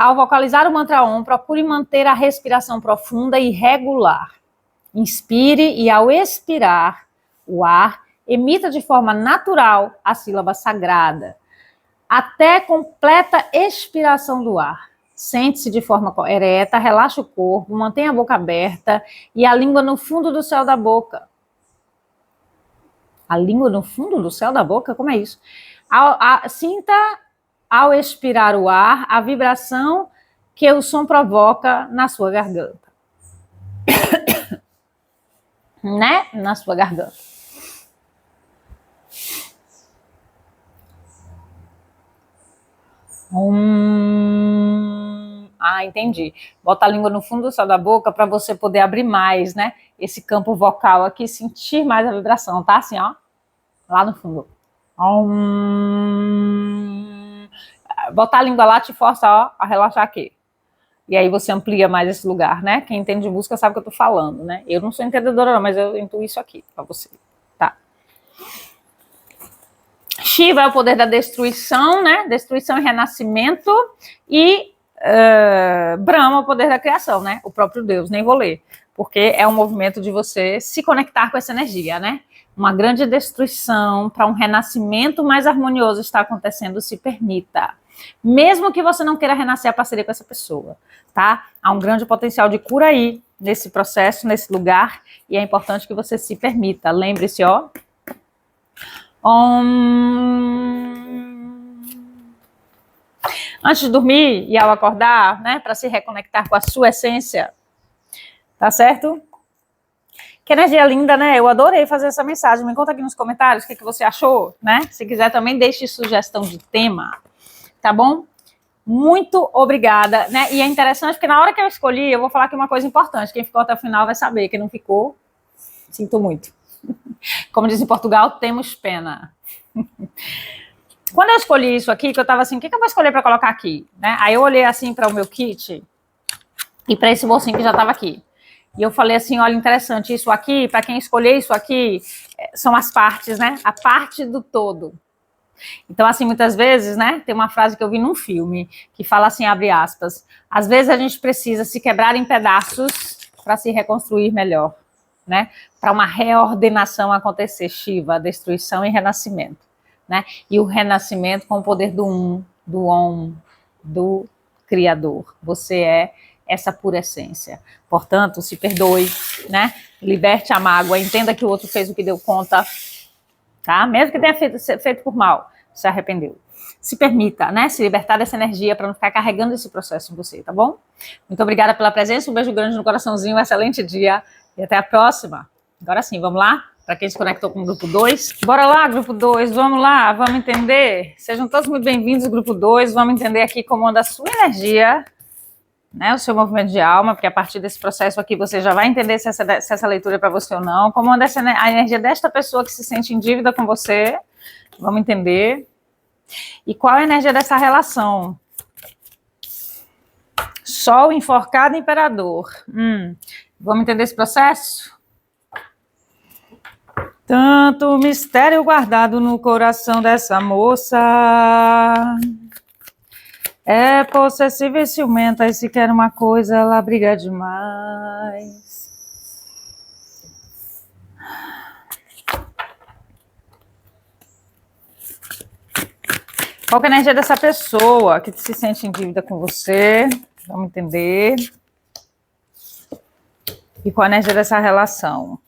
Ao vocalizar o mantra Om, procure manter a respiração profunda e regular. Inspire e ao expirar o ar, emita de forma natural a sílaba sagrada. Até completa expiração do ar. Sente-se de forma ereta, relaxa o corpo, mantenha a boca aberta e a língua no fundo do céu da boca. A língua no fundo do céu da boca? Como é isso? Sinta ao expirar o ar, a vibração que o som provoca na sua garganta. Né? Na sua garganta. Entendi. Bota a língua no fundo do céu da boca para você poder abrir mais, né? Esse campo vocal aqui, sentir mais a vibração, tá? Assim, ó. Lá no fundo. Botar a língua lá te força, ó, a relaxar aqui. E aí você amplia mais esse lugar, né? Quem entende de música sabe o que eu tô falando, né? Eu não sou entendedora não, mas eu intuo isso aqui pra você, tá? Shiva é o poder da destruição, né? Destruição e renascimento. E Brahma é o poder da criação, né? O próprio Deus, nem vou ler. Porque é um movimento de você se conectar com essa energia, né? Uma grande destruição para um renascimento mais harmonioso está acontecendo, se permita. Mesmo que você não queira renascer a parceria com essa pessoa, tá? Há um grande potencial de cura aí, nesse processo, nesse lugar, e é importante que você se permita. Lembre-se, ó. Antes de dormir e ao acordar, né, para se reconectar com a sua essência, tá certo? Que energia linda, né? Eu adorei fazer essa mensagem. Me conta aqui nos comentários o que você achou, né? Se quiser também deixe sugestão de tema, tá bom? Muito obrigada, né? E é interessante porque na hora que eu escolhi, eu vou falar aqui uma coisa importante. Quem ficou até o final vai saber. Quem não ficou, sinto muito. Como diz em Portugal, temos pena. Quando eu escolhi isso aqui, que eu tava assim, o que eu vou escolher para colocar aqui, né? Aí eu olhei assim para o meu kit e para esse bolsinho que já tava aqui. E eu falei assim, olha, interessante, isso aqui, para quem escolher isso aqui, são as partes, né? A parte do todo. Então, assim, muitas vezes, né, tem uma frase que eu vi num filme, que fala assim, abre aspas, às vezes a gente precisa se quebrar em pedaços para se reconstruir melhor, né? Para uma reordenação acontecer, Shiva, destruição e renascimento, né? E o renascimento com o poder do do Om, do Criador. Você é essa pura essência. Portanto, se perdoe, né? Liberte a mágoa, entenda que o outro fez o que deu conta, tá? Mesmo que tenha feito por mal, se arrependeu. Se permita, né? Se libertar dessa energia para não ficar carregando esse processo em você, tá bom? Muito obrigada pela presença, um beijo grande no coraçãozinho, um excelente dia e até a próxima. Agora sim, vamos lá? Para quem se conectou com o grupo 2. Bora lá, grupo 2, vamos lá, vamos entender. Sejam todos muito bem-vindos, grupo 2. Vamos entender aqui como anda a sua energia, né, o seu movimento de alma, porque a partir desse processo aqui você já vai entender se essa leitura é para você ou não, como anda a energia desta pessoa que se sente em dívida com você, vamos entender, e qual é a energia dessa relação. Sol, enforcado, imperador. Vamos entender esse processo? Tanto mistério guardado no coração dessa moça. É possessiva e ciumenta, e se quer uma coisa, ela briga demais. Qual que é a energia dessa pessoa que se sente em dívida com você? Vamos entender. E qual a energia dessa relação?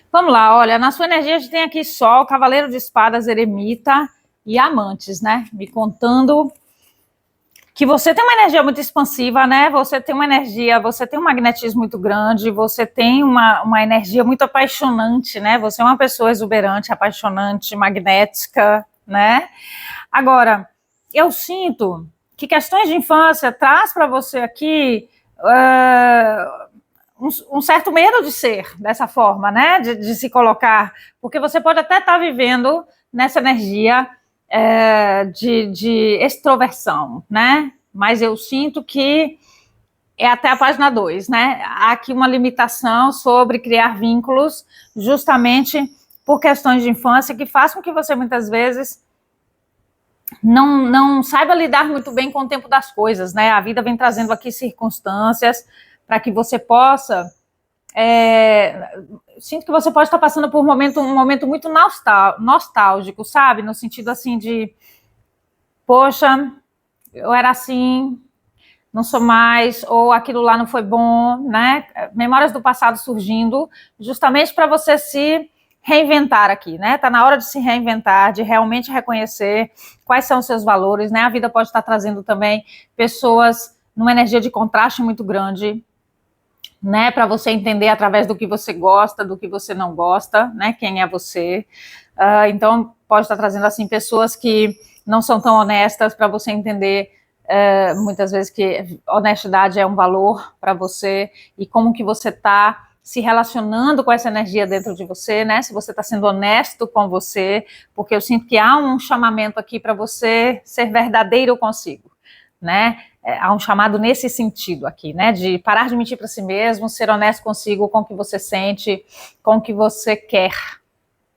Vamos lá, olha, na sua energia a gente tem aqui Sol, Cavaleiro de Espadas, Eremita e Amantes, né? Me contando que você tem uma energia muito expansiva, né? Você tem uma energia, você tem um magnetismo muito grande, você tem uma energia muito apaixonante, né? Você é uma pessoa exuberante, apaixonante, magnética, né? Agora, eu sinto que questões de infância traz para você aqui um certo medo de ser dessa forma, né? De se colocar, porque você pode até estar vivendo nessa energia de extroversão, né? Mas eu sinto que é até a página 2, né? Há aqui uma limitação sobre criar vínculos, justamente por questões de infância que façam que você muitas vezes não saiba lidar muito bem com o tempo das coisas, né? A vida vem trazendo aqui circunstâncias para que você possa... sinto que você pode estar passando por um momento muito nostálgico, sabe? No sentido assim de, poxa, eu era assim, não sou mais, ou aquilo lá não foi bom, né? Memórias do passado surgindo, justamente para você se reinventar aqui, né? Tá na hora de se reinventar, de realmente reconhecer quais são os seus valores, né? A vida pode estar trazendo também pessoas numa energia de contraste muito grande, né, para você entender através do que você gosta, do que você não gosta, né, quem é você. Então, pode estar trazendo, assim, pessoas que não são tão honestas, para você entender, muitas vezes, que honestidade é um valor para você, e como que você está se relacionando com essa energia dentro de você, né, se você está sendo honesto com você, porque eu sinto que há um chamamento aqui para você ser verdadeiro consigo, né, há um chamado nesse sentido aqui, né, de parar de mentir para si mesmo, ser honesto consigo, com o que você sente, com o que você quer,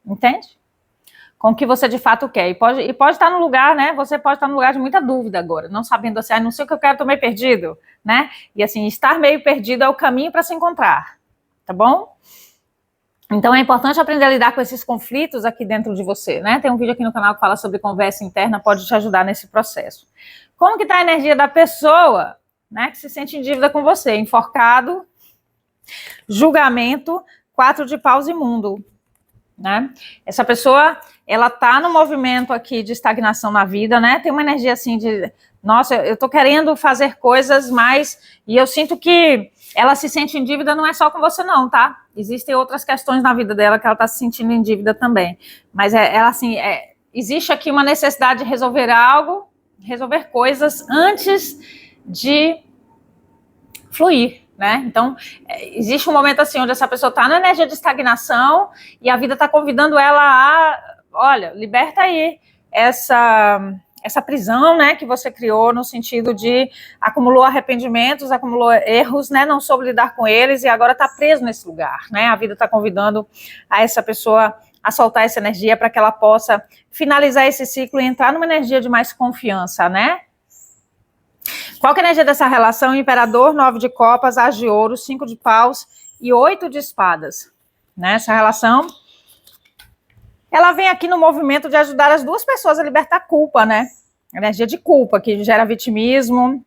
entende? Com o que você de fato quer, e pode estar no lugar, né, você pode estar no lugar de muita dúvida agora, não sabendo assim, não sei o que eu quero, estou meio perdido, né, e assim, estar meio perdido é o caminho para se encontrar, tá bom? Então é importante aprender a lidar com esses conflitos aqui dentro de você, né? Tem um vídeo aqui no canal que fala sobre conversa interna, pode te ajudar nesse processo. Como que tá a energia da pessoa, né, que se sente em dívida com você? Enforcado, julgamento, 4 de paus imundo, né? Essa pessoa, ela tá no movimento aqui de estagnação na vida, né? Tem uma energia assim de, nossa, eu tô querendo fazer coisas, mas, e eu sinto que ela se sente em dívida não é só com você não, tá? Existem outras questões na vida dela que ela tá se sentindo em dívida também. Mas ela assim, existe aqui uma necessidade de resolver algo, resolver coisas antes de fluir, né? Então, existe um momento assim onde essa pessoa tá na energia de estagnação e a vida tá convidando ela a, olha, liberta aí essa prisão, né, que você criou no sentido de acumulou arrependimentos, acumulou erros, né, não soube lidar com eles e agora está preso nesse lugar, né? A vida está convidando a essa pessoa a soltar essa energia para que ela possa finalizar esse ciclo e entrar numa energia de mais confiança, né? Qual que é a energia dessa relação? Imperador, 9 de copas, as de ouro, 5 de paus e 8 de espadas, né? Essa relação, ela vem aqui no movimento de ajudar as duas pessoas a libertar a culpa, né? Energia de culpa, que gera vitimismo,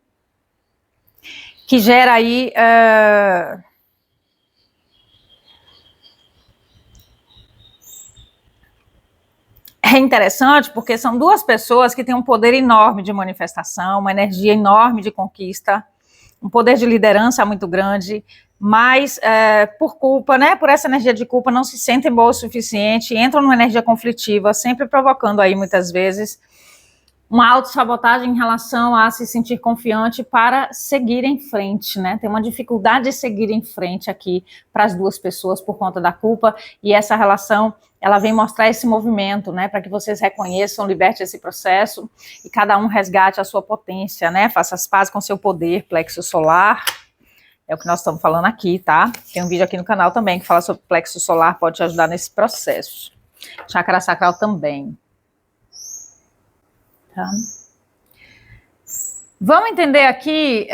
que gera aí... É interessante porque são duas pessoas que têm um poder enorme de manifestação, uma energia enorme de conquista, um poder de liderança muito grande, mas por culpa, né, por essa energia de culpa, não se sentem boas o suficiente, entram numa energia conflitiva, sempre provocando aí muitas vezes uma autossabotagem em relação a se sentir confiante para seguir em frente, né? Tem uma dificuldade de seguir em frente aqui para as duas pessoas por conta da culpa, e essa relação, ela vem mostrar esse movimento, né? Para que vocês reconheçam, liberte esse processo e cada um resgate a sua potência, né? Faça as pazes com seu poder, plexo solar. É o que nós estamos falando aqui, tá? Tem um vídeo aqui no canal também que fala sobre plexo solar, pode te ajudar nesse processo. Chakra sacral também. Tá. Vamos entender aqui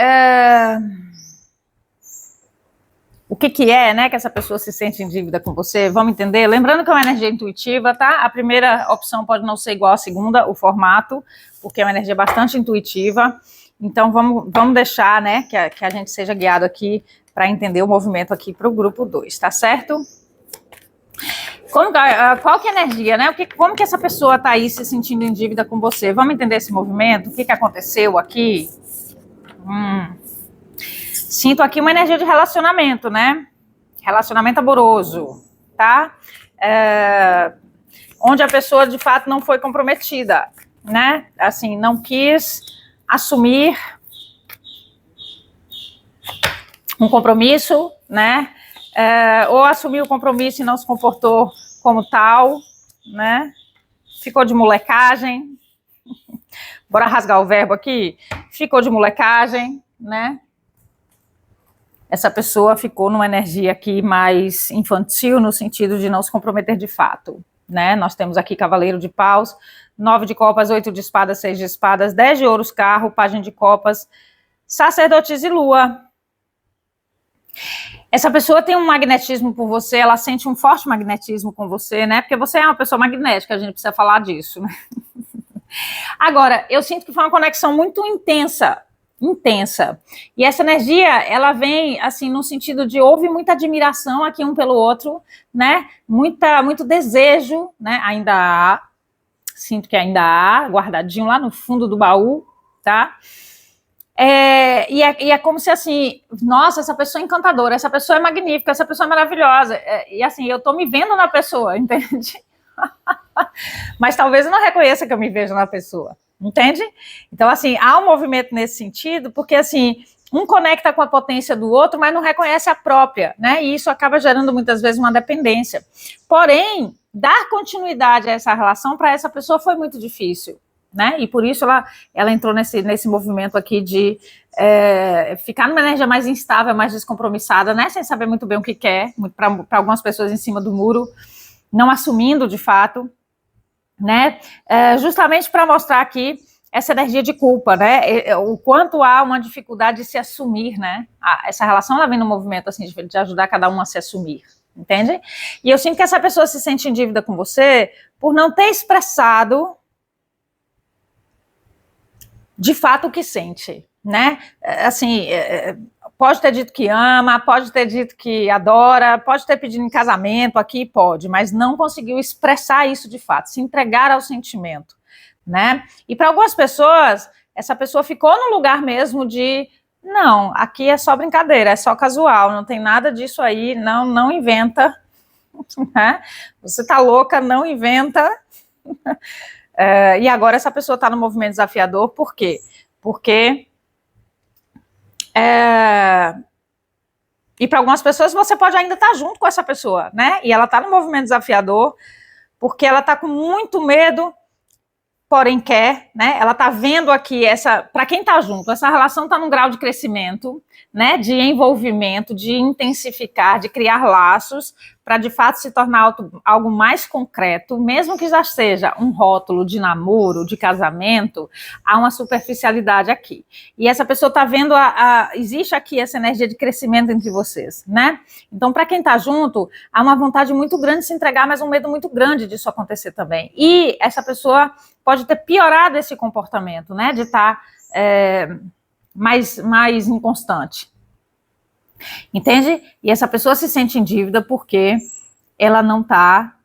o que é, né, que essa pessoa se sente em dívida com você. Vamos entender? Lembrando que é uma energia intuitiva, tá? A primeira opção pode não ser igual à segunda, o formato, porque é uma energia bastante intuitiva. Então, vamos deixar, né, que a gente seja guiado aqui para entender o movimento aqui para o grupo 2, tá certo? Qual que é a energia, né? Como que essa pessoa está aí se sentindo em dívida com você? Vamos entender esse movimento? O que aconteceu aqui? Sinto aqui uma energia de relacionamento, né? Relacionamento amoroso, tá? Onde a pessoa, de fato, não foi comprometida, né? Assim, não quis assumir um compromisso, né? Ou assumiu o compromisso e não se comportou como tal, né? Ficou de molecagem. Bora rasgar o verbo aqui. Ficou de molecagem, né? Essa pessoa ficou numa energia aqui mais infantil, no sentido de não se comprometer de fato, né? Nós temos aqui cavaleiro de paus, 9 de copas, 8 de espadas, 6 de espadas, 10 de ouros, carro, página de copas, sacerdotes e lua. Essa pessoa tem um magnetismo por você, ela sente um forte magnetismo com você, né? Porque você é uma pessoa magnética, a gente precisa falar disso, né? Agora, eu sinto que foi uma conexão muito intensa. E essa energia, ela vem, assim, no sentido de houve muita admiração aqui um pelo outro, né? Muito desejo, né? Ainda há, sinto que ainda há, guardadinho lá no fundo do baú, tá? E é como se assim, nossa, essa pessoa é encantadora, essa pessoa é magnífica, essa pessoa é maravilhosa, e assim, eu tô me vendo na pessoa, entende? Mas talvez eu não reconheça que eu me vejo na pessoa, entende? Então assim, há um movimento nesse sentido, porque assim, um conecta com a potência do outro, mas não reconhece a própria, né? E isso acaba gerando muitas vezes uma dependência. Porém, dar continuidade a essa relação para essa pessoa foi muito difícil, né? E por isso ela entrou nesse movimento aqui de ficar numa energia mais instável, mais descompromissada, né? Sem saber muito bem o que quer, para algumas pessoas em cima do muro, não assumindo de fato, né? Justamente para mostrar aqui essa energia de culpa, né? O quanto há uma dificuldade de se assumir, né? Essa relação ela vem no movimento assim de ajudar cada um a se assumir, entende? E eu sinto que essa pessoa se sente em dívida com você por não ter expressado de fato o que sente, né? Assim, pode ter dito que ama, pode ter dito que adora, pode ter pedido em casamento aqui, pode, mas não conseguiu expressar isso de fato, se entregar ao sentimento, né? E para algumas pessoas, essa pessoa ficou no lugar mesmo de não, aqui é só brincadeira, é só casual, não tem nada disso aí, não inventa, né? Você tá louca, não inventa. E agora essa pessoa está no movimento desafiador, por quê? Porque e para algumas pessoas você pode ainda estar junto com essa pessoa, né? E ela está no movimento desafiador porque ela está com muito medo, porém quer, né? Ela está vendo aqui para quem está junto, essa relação está num grau de crescimento, né? De envolvimento, de intensificar, de criar laços, para de fato se tornar algo mais concreto, mesmo que já seja um rótulo de namoro, de casamento, há uma superficialidade aqui. E essa pessoa está vendo, existe aqui essa energia de crescimento entre vocês, né? Então, para quem está junto, há uma vontade muito grande de se entregar, mas um medo muito grande disso acontecer também. E essa pessoa pode ter piorado esse comportamento, né? De estar mais inconstante. Entende? E essa pessoa se sente em dívida porque ela não está,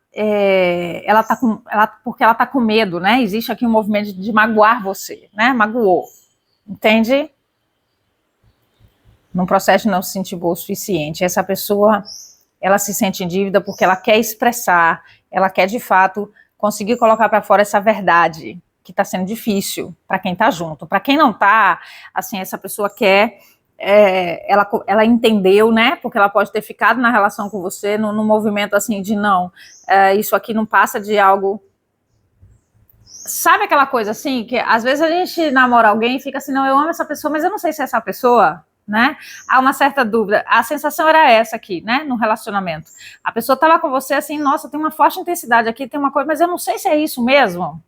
porque ela está com medo, né? Existe aqui um movimento de magoar você, né? Magoou, entende? Num processo de não se sentir boa o suficiente. Essa pessoa, ela se sente em dívida porque ela quer expressar, ela quer de fato conseguir colocar para fora essa verdade que está sendo difícil para quem está junto. Para quem não está, assim, essa pessoa quer. Ela entendeu, né? Porque ela pode ter ficado na relação com você no movimento assim de não, isso aqui não passa de algo. Sabe aquela coisa assim que às vezes a gente namora alguém e fica assim, não, eu amo essa pessoa, mas eu não sei se é essa pessoa, né? Há uma certa dúvida. A sensação era essa aqui, né? No relacionamento. A pessoa estava com você assim, nossa, tem uma forte intensidade aqui, tem uma coisa, mas eu não sei se é isso mesmo,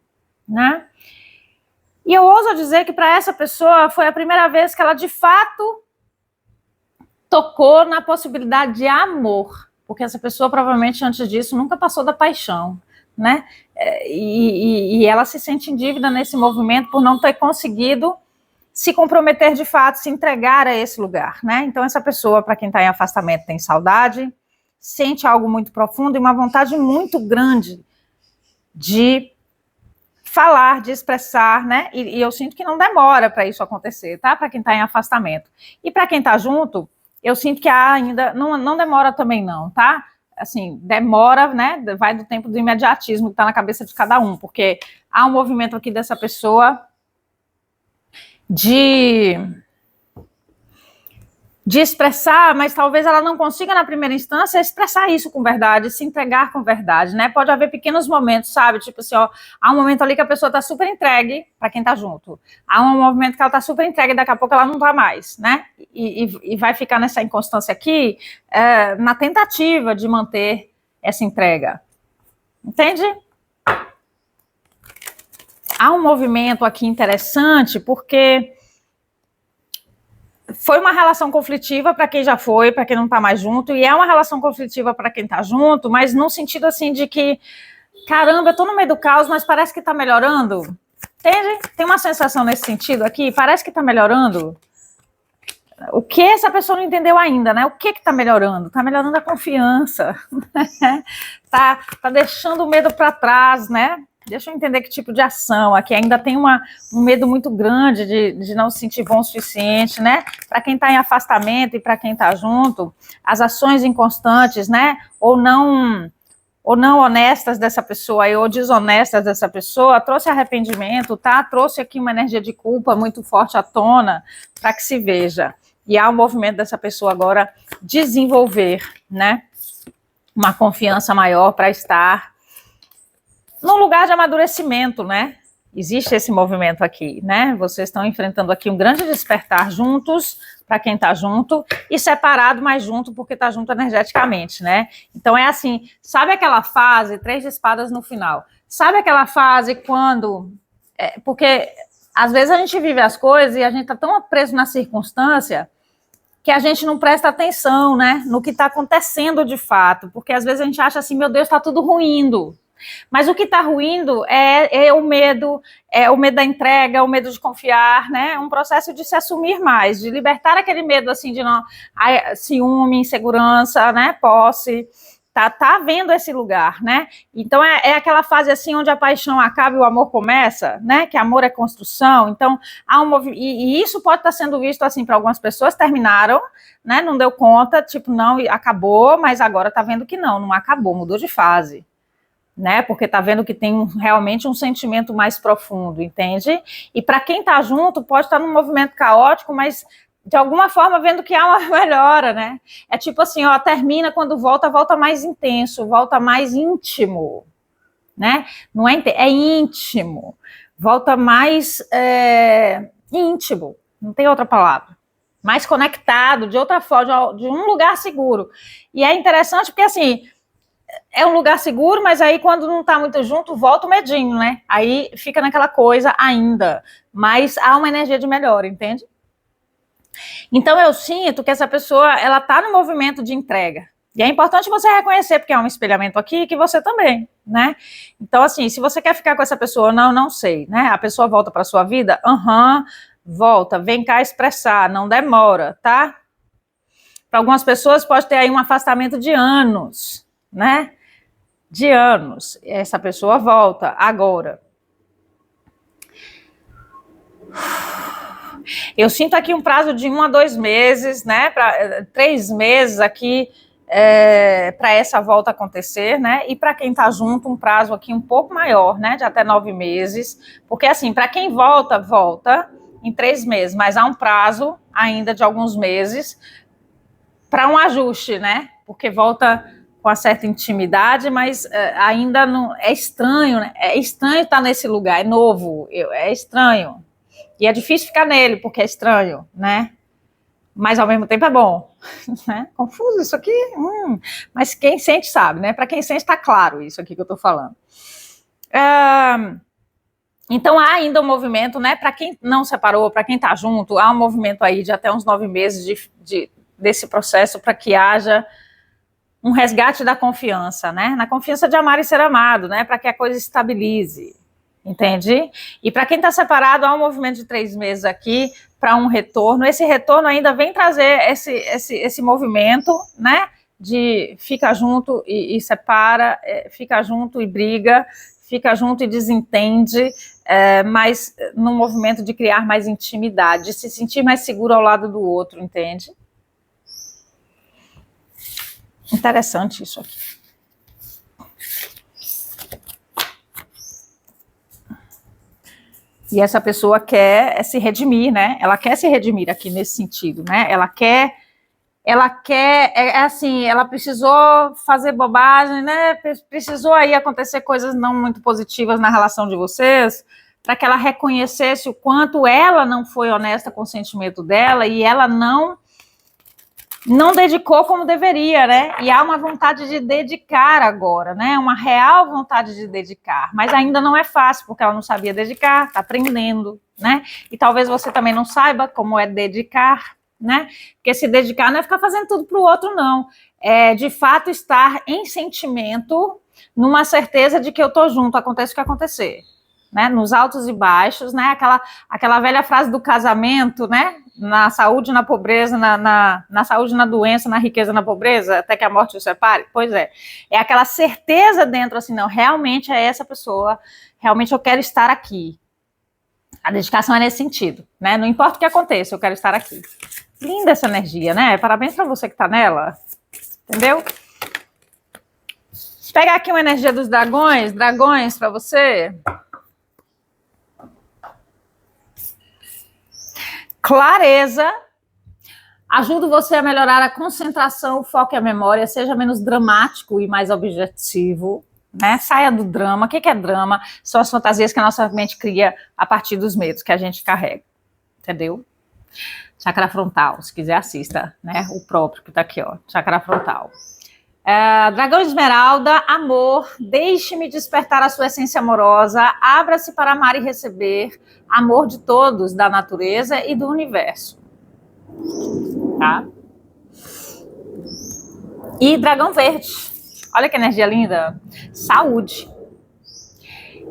né? E eu ouso dizer que para essa pessoa foi a primeira vez que ela de fato tocou na possibilidade de amor, porque essa pessoa provavelmente antes disso nunca passou da paixão, né? E ela se sente em dívida nesse movimento por não ter conseguido se comprometer de fato, se entregar a esse lugar, né? Então essa pessoa, para quem está em afastamento, tem saudade, sente algo muito profundo e uma vontade muito grande de falar, de expressar, né? E eu sinto que não demora para isso acontecer, tá? Para quem está em afastamento. E para quem está junto, eu sinto que ainda não demora também não, tá? Assim, demora, né? Vai do tempo do imediatismo que está na cabeça de cada um, porque há um movimento aqui dessa pessoa de expressar, mas talvez ela não consiga na primeira instância expressar isso com verdade, se entregar com verdade, né? Pode haver pequenos momentos, sabe? Tipo assim, ó, há um momento ali que a pessoa tá super entregue para quem tá junto. Há um momento que ela tá super entregue e daqui a pouco ela não tá mais, né? E vai ficar nessa inconstância aqui, na tentativa de manter essa entrega. Entende? Há um movimento aqui interessante porque foi uma relação conflitiva para quem já foi, para quem não está mais junto, e é uma relação conflitiva para quem está junto, mas no sentido assim de que, caramba, eu estou no meio do caos, mas parece que está melhorando. Entende? Tem uma sensação nesse sentido aqui, parece que está melhorando. O que essa pessoa não entendeu ainda, né? O que está melhorando? Está melhorando a confiança, tá deixando o medo para trás, né? Deixa eu entender que tipo de ação. Aqui ainda tem um medo muito grande de não se sentir bom o suficiente, né? Para quem está em afastamento e para quem está junto, as ações inconstantes, né? Ou não honestas dessa pessoa ou desonestas dessa pessoa, trouxe arrependimento, tá? Trouxe aqui uma energia de culpa muito forte à tona para que se veja. E há um movimento dessa pessoa agora desenvolver, né? Uma confiança maior para estar num lugar de amadurecimento, né? Existe esse movimento aqui, né? Vocês estão enfrentando aqui um grande despertar juntos, para quem está junto, e separado, mas junto, porque está junto energeticamente, né? Então é assim, sabe aquela fase, 3 de espadas no final, sabe aquela fase quando... porque às vezes a gente vive as coisas e a gente está tão preso na circunstância que a gente não presta atenção, né, no que está acontecendo de fato, porque às vezes a gente acha assim, meu Deus, está tudo ruindo. Mas o que está ruindo é o medo da entrega, o medo de confiar, né? Um processo de se assumir mais, de libertar aquele medo assim de não, ciúme, insegurança, né? Posse. Tá havendo esse lugar, né? Então é aquela fase assim onde a paixão acaba e o amor começa, né? Que amor é construção. Então há e isso pode estar sendo visto assim para algumas pessoas, terminaram, né? Não deu conta, tipo, não, acabou, mas agora tá vendo que não acabou, mudou de fase. Né? Porque tá vendo que tem realmente um sentimento mais profundo, entende? E para quem tá junto, pode estar num movimento caótico, mas de alguma forma vendo que há uma melhora, né? É tipo assim, ó, termina, quando volta mais intenso, volta mais íntimo, né? Não é íntimo, volta mais íntimo, não tem outra palavra. Mais conectado, de outra forma, de um lugar seguro. E é interessante porque assim, é um lugar seguro, mas aí quando não tá muito junto, volta o medinho, né? Aí fica naquela coisa ainda, mas há uma energia de melhora, entende? Então eu sinto que essa pessoa, ela tá no movimento de entrega. E é importante você reconhecer, porque é um espelhamento aqui, que você também, né? Então assim, se você quer ficar com essa pessoa, não sei, né? A pessoa volta para sua vida? Volta, vem cá expressar, não demora, tá? Para algumas pessoas pode ter aí um afastamento de anos, né? De anos. Essa pessoa volta agora. Eu sinto aqui um prazo de 1 a 2 meses, né? 3 meses aqui para essa volta acontecer, né? E para quem está junto, um prazo aqui um pouco maior, né? De até 9 meses. Porque assim, para quem volta em 3 meses, mas há um prazo ainda de alguns meses para um ajuste, né? Porque volta com uma certa intimidade, mas ainda não é estranho, né? É estranho estar nesse lugar, é novo, é estranho. E é difícil ficar nele, porque é estranho, né? Mas ao mesmo tempo é bom. Né? Confuso isso aqui? Mas quem sente sabe, né? Para quem sente está claro isso aqui que eu estou falando. Então há ainda um movimento, né? Para quem não separou, para quem está junto, há um movimento aí de até uns 9 meses desse processo para que haja um resgate da confiança, né? Na confiança de amar e ser amado, né? Para que a coisa estabilize, entende? E para quem está separado, há um movimento de 3 meses aqui para um retorno. Esse retorno ainda vem trazer esse movimento, né? De fica junto e separa, fica junto e briga, fica junto e desentende, mas num movimento de criar mais intimidade, de se sentir mais seguro ao lado do outro, entende? Interessante isso aqui. E essa pessoa quer se redimir, né? Ela quer se redimir aqui nesse sentido, né? Ela quer, assim, ela precisou fazer bobagem, né? Precisou aí acontecer coisas não muito positivas na relação de vocês, para que ela reconhecesse o quanto ela não foi honesta com o sentimento dela e ela não dedicou como deveria, né? E há uma vontade de dedicar agora, né? Uma real vontade de dedicar, mas ainda não é fácil, porque ela não sabia dedicar, tá aprendendo, né? E talvez você também não saiba como é dedicar, né? Porque se dedicar não é ficar fazendo tudo pro outro, não. É de fato estar em sentimento, numa certeza de que eu tô junto, aconteça o que acontecer. Né, nos altos e baixos, né, aquela velha frase do casamento, né, na saúde, na pobreza, na saúde, na doença, na riqueza, na pobreza, até que a morte os separe. Pois é aquela certeza dentro, assim, não, realmente é essa pessoa, realmente eu quero estar aqui. A dedicação é nesse sentido, né, não importa o que aconteça, eu quero estar aqui. Linda essa energia, né, parabéns para você que tá nela, entendeu? Vou pegar aqui uma energia dos dragões para você. Clareza, ajuda você a melhorar a concentração, o foco e a memória, seja menos dramático e mais objetivo, né? Saia do drama. O que é drama? São as fantasias que a nossa mente cria a partir dos medos que a gente carrega, entendeu? Chakra frontal, se quiser assista, né? O próprio que tá aqui, ó, chakra frontal. Dragão Esmeralda, amor, deixe-me despertar a sua essência amorosa, abra-se para amar e receber amor de todos, da natureza e do universo. Tá? E dragão verde. Olha que energia linda. Saúde.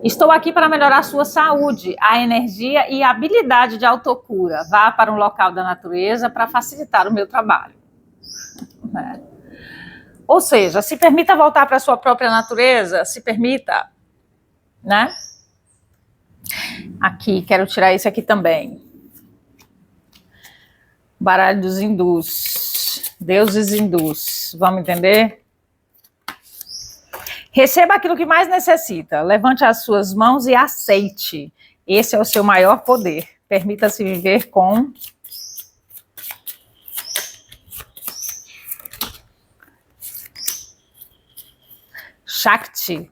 Estou aqui para melhorar a sua saúde, a energia e a habilidade de autocura. Vá para um local da natureza para facilitar o meu trabalho. Ou seja, se permita voltar para a sua própria natureza, se permita, né? Aqui, quero tirar esse aqui também. Baralho dos hindus. Deuses hindus. Vamos entender? Receba aquilo que mais necessita. Levante as suas mãos e aceite. Esse é o seu maior poder. Permita-se viver com... Shakti.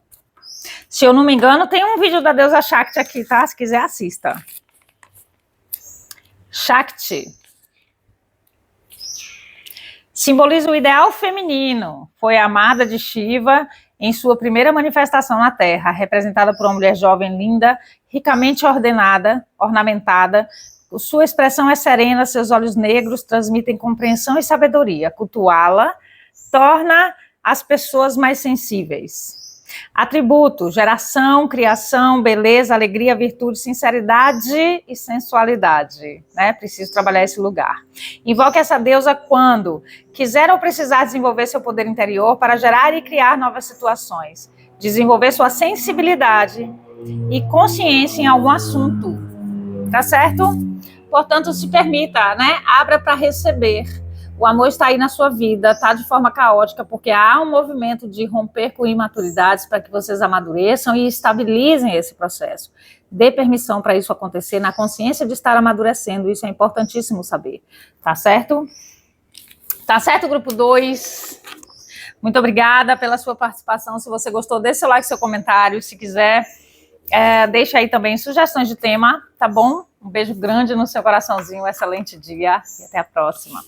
Se eu não me engano, tem um vídeo da deusa Shakti aqui, tá? Se quiser, assista. Shakti simboliza o ideal feminino. Foi amada de Shiva em sua primeira manifestação na Terra, representada por uma mulher jovem, linda, ricamente ornamentada. Sua expressão é serena, seus olhos negros transmitem compreensão e sabedoria. Cultuá-la torna as pessoas mais sensíveis. Atributo: geração, criação, beleza, alegria, virtude, sinceridade e sensualidade, né? Preciso trabalhar esse lugar. Invoque essa deusa quando quiser ou precisar desenvolver seu poder interior para gerar e criar novas situações, desenvolver sua sensibilidade e consciência em algum assunto, tá certo? Portanto, se permita, né? Abra para receber. O amor está aí na sua vida, está de forma caótica, porque há um movimento de romper com imaturidades para que vocês amadureçam e estabilizem esse processo. Dê permissão para isso acontecer na consciência de estar amadurecendo, isso é importantíssimo saber. Tá certo? Tá certo, grupo 2? Muito obrigada pela sua participação. Se você gostou, deixe seu like, seu comentário. Se quiser, deixa aí também sugestões de tema, tá bom? Um beijo grande no seu coraçãozinho, excelente dia e até a próxima.